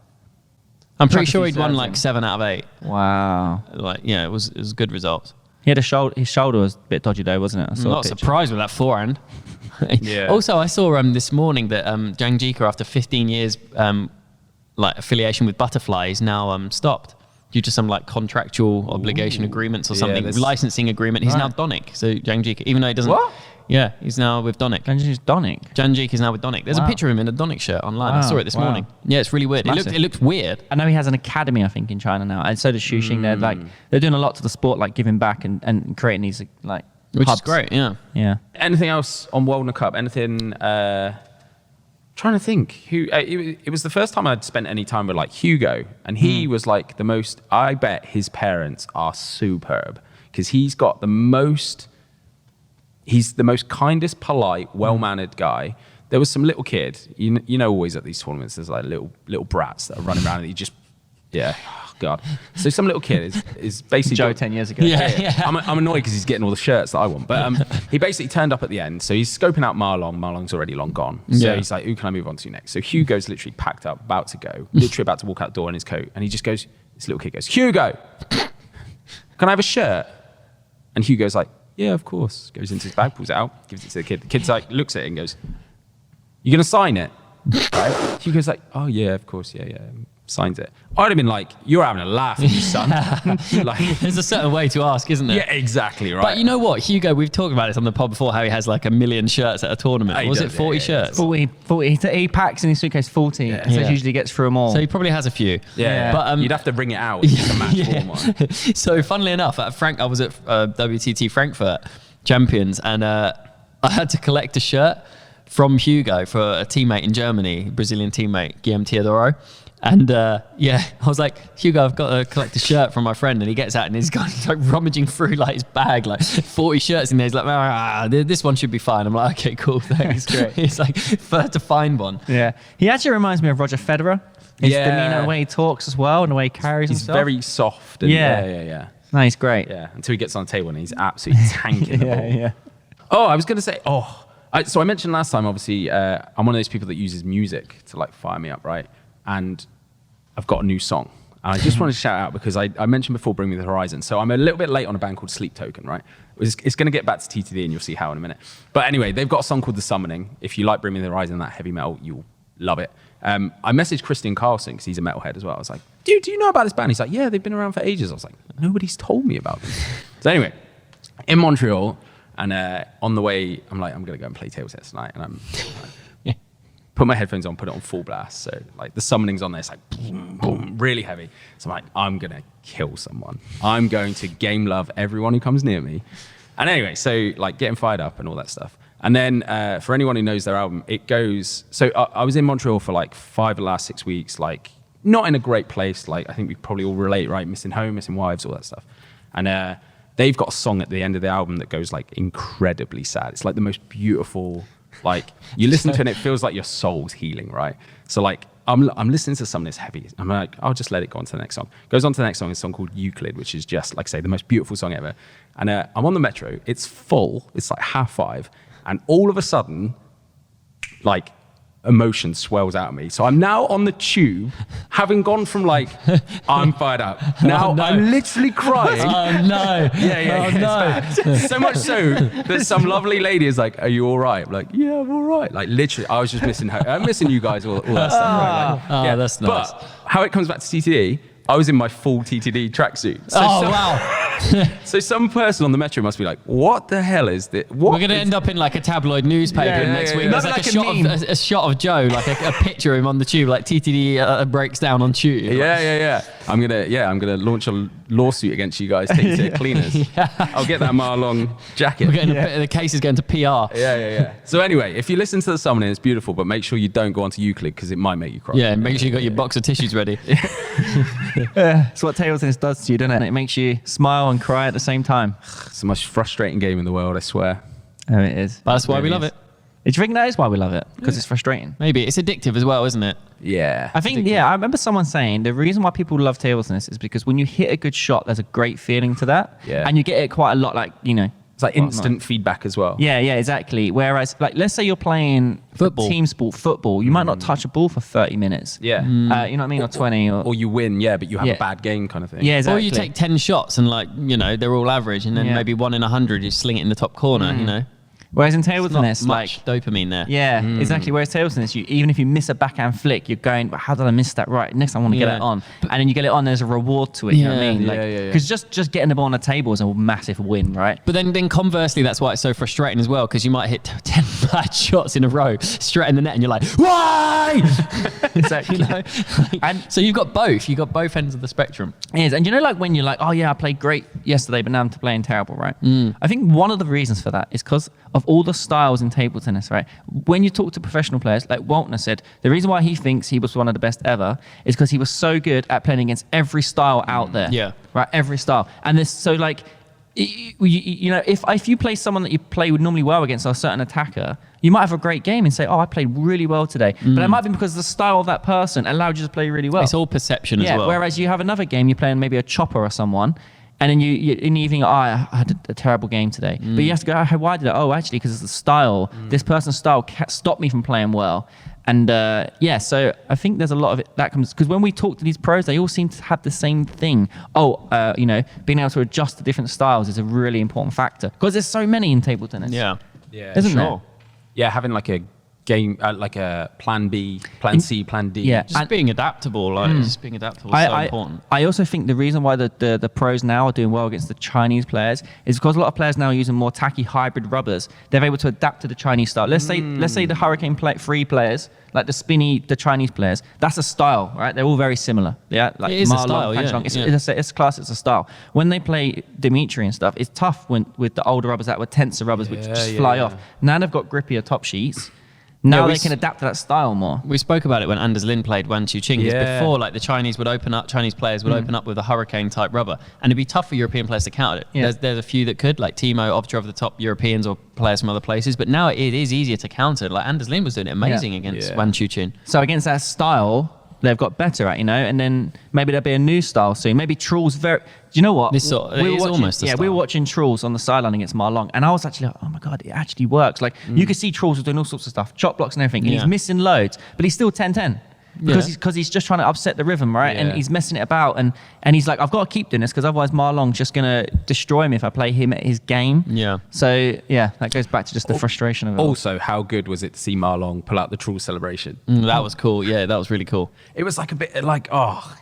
I'm pretty sure he'd won like 7 out of 8. Wow. Like, yeah, it was good results. He had his shoulder was a bit dodgy though, wasn't it? I saw I'm not surprised with that forehand. Also, I saw this morning that Zhang Jika, after 15 years like affiliation with Butterfly, is now stopped due to some like contractual obligation agreements or something, licensing agreement. He's now Donic. So Zhang Jika, even though he doesn't. What? Yeah, he's now with Donic. Donic? Janjik is now with Donic. There's a picture of him in a Donic shirt online. I saw it this morning. Yeah, it's really weird. It looked weird. I know he has an academy, I think, in China now, and so does Shuxing. They're doing a lot to the sport, like giving back and creating these like which hubs. is great. Yeah. Anything else on Waldner Cup? Anything? Trying to think. Who? It was the first time I'd spent any time with like Hugo, and he was like the most. I bet his parents are superb because he's got the most. He's the most kindest, polite, well-mannered guy. There was some little kid, you know, always at these tournaments, there's like little brats that are running around and he just, oh God. So some little kid is basically Joe 10 years ago. Yeah. I'm annoyed because he's getting all the shirts that I want. But he basically turned up at the end. So he's scoping out Marlon. Marlon's already long gone. So he's like, who can I move on to next? So Hugo's literally packed up, about to go, literally about to walk out the door in his coat. And he just goes, this little kid goes, Hugo, can I have a shirt? And Hugo's like, yeah, of course. Goes into his bag, pulls it out, gives it to the kid. The kid's like, looks at it and goes, you going to sign it? Right? Hugo's like, oh, yeah, of course. Yeah. Signs it. I'd have been like, you're having a laugh, you son. Like, there's a certain way to ask, isn't there? Yeah, exactly, right. But you know what? Hugo, we've talked about this on the pod before, how he has like 1 million shirts at a tournament. Was it 40 shirts? 40. He packs in his suitcase 40. So he usually gets through them all. So he probably has a few. Yeah. But you'd have to bring it out to match form one. So funnily enough, I was at WTT Frankfurt Champions, and I had to collect a shirt from Hugo for a teammate in Germany, Brazilian teammate, Guilherme Teodoro. And I was like, Hugo, I've got to collect a shirt from my friend. And he gets out and he's like rummaging through like his bag, like 40 shirts in there. He's like, this one should be fine. I'm like, okay, cool, thanks. Great. He's like, to find one. Yeah. He actually reminds me of Roger Federer. His demeanor, the way he talks as well, and the way he carries himself. He's very soft. And yeah. No, he's great. Yeah, until he gets on the table and he's absolutely tanking the ball. Yeah. Oh, I was going to say, so I mentioned last time, obviously, I'm one of those people that uses music to like fire me up, right? And I've got a new song. And I just want to shout out because I mentioned before Bring Me the Horizon. So I'm a little bit late on a band called Sleep Token, right? It's going to get back to TTD and you'll see how in a minute. But anyway, they've got a song called The Summoning. If you like Bring Me the Horizon, that heavy metal, you'll love it. I messaged Christian Carlson because he's a metalhead as well. I was like, dude, do you know about this band? He's like, yeah, they've been around for ages. I was like, nobody's told me about them. So anyway, in Montreal, and on the way, I'm like, I'm going to go and play table tennis tonight. And I'm like, put my headphones on, put it on full blast. So like the summoning's on there. It's like boom, boom, really heavy. So I'm like, I'm going to kill someone. I'm going to game love everyone who comes near me. And anyway, so like getting fired up and all that stuff. And then for anyone who knows their album, it goes, so I was in Montreal for like 5 of the last 6 weeks, like not in a great place. Like I think we probably all relate, right? Missing home, missing wives, all that stuff. And they've got a song at the end of the album that goes like incredibly sad. It's like the most beautiful, like you listen to it and it feels like your soul's healing, right? So like I'm listening to something that's heavy. I'm like, I'll just let it go on to the next song. Goes on to the next song, a song called Euclid, which is just, like I say, the most beautiful song ever. And I'm on the metro. It's full. It's like 5:30. And all of a sudden, like, emotion swells out of me. So I'm now on the tube, having gone from like, I'm fired up. Now I'm literally crying. Oh, no. Yeah. It's bad. So much so that some lovely lady is like, are you all right? I'm like, yeah, I'm all right. Like, literally, I was just missing her. I'm missing you guys, all that stuff. Right? Like, that's nice. But how it comes back to TTD, I was in my full TTD tracksuit. So wow. So some person on the metro must be like, what the hell is this? We're going to end up in like a tabloid newspaper next week. There's like a shot of Joe, like a picture of him on the tube, like TTD breaks down on tube. Yeah. I'm gonna launch a lawsuit against you guys, TTD cleaners. I'll get that mile-long jacket. The case is going to PR. Yeah. So anyway, if you listen to the summoning, it's beautiful, but make sure you don't go onto Euclid because it might make you cry. Yeah, make sure you got your box of tissues ready. It's what table tennis does to you, doesn't it? It makes you smile and cry at the same time. It's the most frustrating game in the world, I swear. Oh, it is. But that's why we love it. Do you think that is why we love it? Because it's frustrating. Maybe. It's addictive as well, isn't it? Yeah. I think, I remember someone saying the reason why people love table tennis is because when you hit a good shot, there's a great feeling to that. Yeah. And you get it quite a lot, like, it's like instant feedback as well. Yeah, exactly. Whereas, like, let's say you're playing team sport, football, you might not touch a ball for 30 minutes. Yeah. You know what I mean? Or 20. Or you win, but you have a bad game kind of thing. Yeah, exactly. Or you take 10 shots and, like, they're all average, and then maybe 1 in 100, you sling it in the top corner, Whereas in table tennis, much dopamine there. Yeah, exactly. Whereas table tennis, even if you miss a backhand flick, you're going, how did I miss that right? Next time I want to get it on. And then you get it on, there's a reward to it, you know what I mean? Because just getting the ball on the table is a massive win, right? But then conversely, that's why it's so frustrating as well, because you might hit 10 bad shots in a row straight in the net and you're like, why? Exactly. And so you've got both ends of the spectrum. Yes, and like when you're like, oh yeah, I played great yesterday, but now I'm playing terrible, right? I think one of the reasons for that is because of all the styles in table tennis, right? When you talk to professional players, like Waldner said, the reason why he thinks he was one of the best ever is because he was so good at playing against every style out there. Yeah. Right, every style. And this, so like, if you play someone that you play would normally well against, or a certain attacker, you might have a great game and say, oh, I played really well today. But it might be because the style of that person allowed you to play really well. It's all perception as well. Whereas you have another game, you're playing maybe a chopper or someone, and then you in the evening, I had a terrible game today. But you have to go, why did I? Oh, actually, because it's the style. This person's style stopped me from playing well. And so I think there's a lot of it that comes, because when we talk to these pros, they all seem to have the same thing. Being able to adjust to different styles is a really important factor, because there's so many in table tennis. Yeah, isn't there? Yeah, having like a game, like a plan B, plan C, plan D. Yeah, just being adaptable. Just being adaptable is so important. I also think the reason why the pros now are doing well against the Chinese players is because a lot of players now are using more tacky hybrid rubbers. They're able to adapt to the Chinese style. Let's say the Hurricane free players, like the Chinese players, that's a style, right? They're all very similar. Yeah, like it is a style. It's class. It's a style. When they play Dimitrij and stuff, it's tough with the older rubbers that were tensor rubbers, which just fly off. Now they've got grippier top sheets. Now they can adapt to that style more. We spoke about it when Anders Lind played Wan Chuqing. Before, like the Chinese players would open up with a hurricane type rubber, and it'd be tough for European players to counter it. Yeah. There's a few that could, like Timo, Ovtcharov, the top Europeans or players from other places, but now it is easier to counter. Like Anders Lind was doing it amazing against Wan Chuqing. So against that style, they've got better at, and then maybe there'll be a new style soon. Maybe Truls do you know what? It is almost a we style. were watching Truls on the sideline against Marlon, and I was actually like, oh my God, it actually works. Like, you could see Truls was doing all sorts of stuff, chop blocks and everything, and he's missing loads, but he's still 10-10. Because he's just trying to upset the rhythm, right? Yeah. And he's messing it about, and he's like, I've got to keep doing this because otherwise Marlon's just gonna destroy me if I play him at his game. Yeah. So yeah, that goes back to just the frustration of it. Also, how good was it to see Marlon pull out the Truls celebration? That was cool. Yeah, that was really cool. It was like a bit like,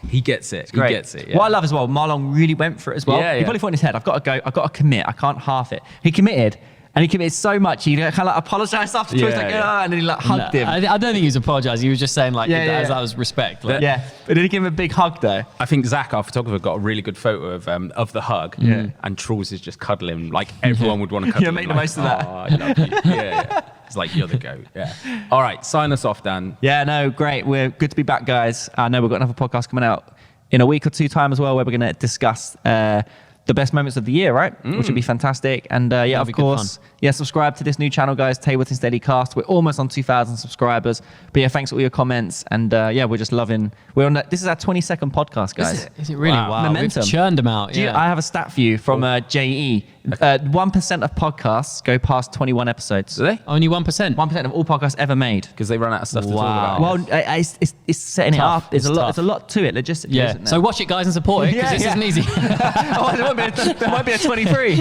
he gets it. Great. He gets it. Yeah. What I love as well, Marlon really went for it as well. Yeah, He yeah. probably thought in his head, I've got to go, I've got to commit, I can't half it. He committed. And he committed so much, he kind of like apologized after, Yeah, like, yeah. and then he like hugged him. I don't think he was apologizing. He was just saying like Yeah. that was respect. Like, Yeah, but then he gave him a big hug though. I think Zach, our photographer, got a really good photo of the hug. And Truls is just cuddling like everyone would want to cuddle Yeah, him. make the like, most of that. Oh, I love you. Yeah. It's like, you're the goat. Yeah. All right, sign us off, Dan. Yeah, no, great. We're good to be back, guys. I know we've got another podcast coming out in a week or two time as well, where we're going to discuss the best moments of the year, right? Which would be fantastic. And yeah, of course, subscribe to this new channel, guys, TableTennisDaily Cast. We're almost on 2,000 subscribers. But yeah, thanks for all your comments. And yeah, we're just loving. This is our 22nd podcast, guys. Is it really? Wow. Momentum. We've churned them out. I have a stat for you from JE. 1% of podcasts go past 21 episodes. Do they? Only 1%. 1% of all podcasts ever made. Because they run out of stuff to Wow. talk about. Well, it's setting it Tough. up. There's It's a lot. tough. There's a lot to it logistically. Yeah. Isn't there? So watch it, guys, and support it because this isn't easy. there might be a 23.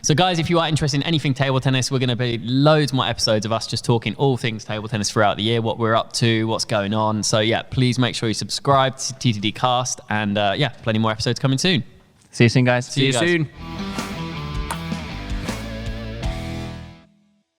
So guys, if you are interested in anything table tennis, we're going to be loads more episodes of us just talking all things table tennis throughout the year, what we're up to, what's going on. So yeah, please make sure you subscribe to TTDCast, and yeah, plenty more episodes coming soon. See you soon, guys. See you See you guys. soon.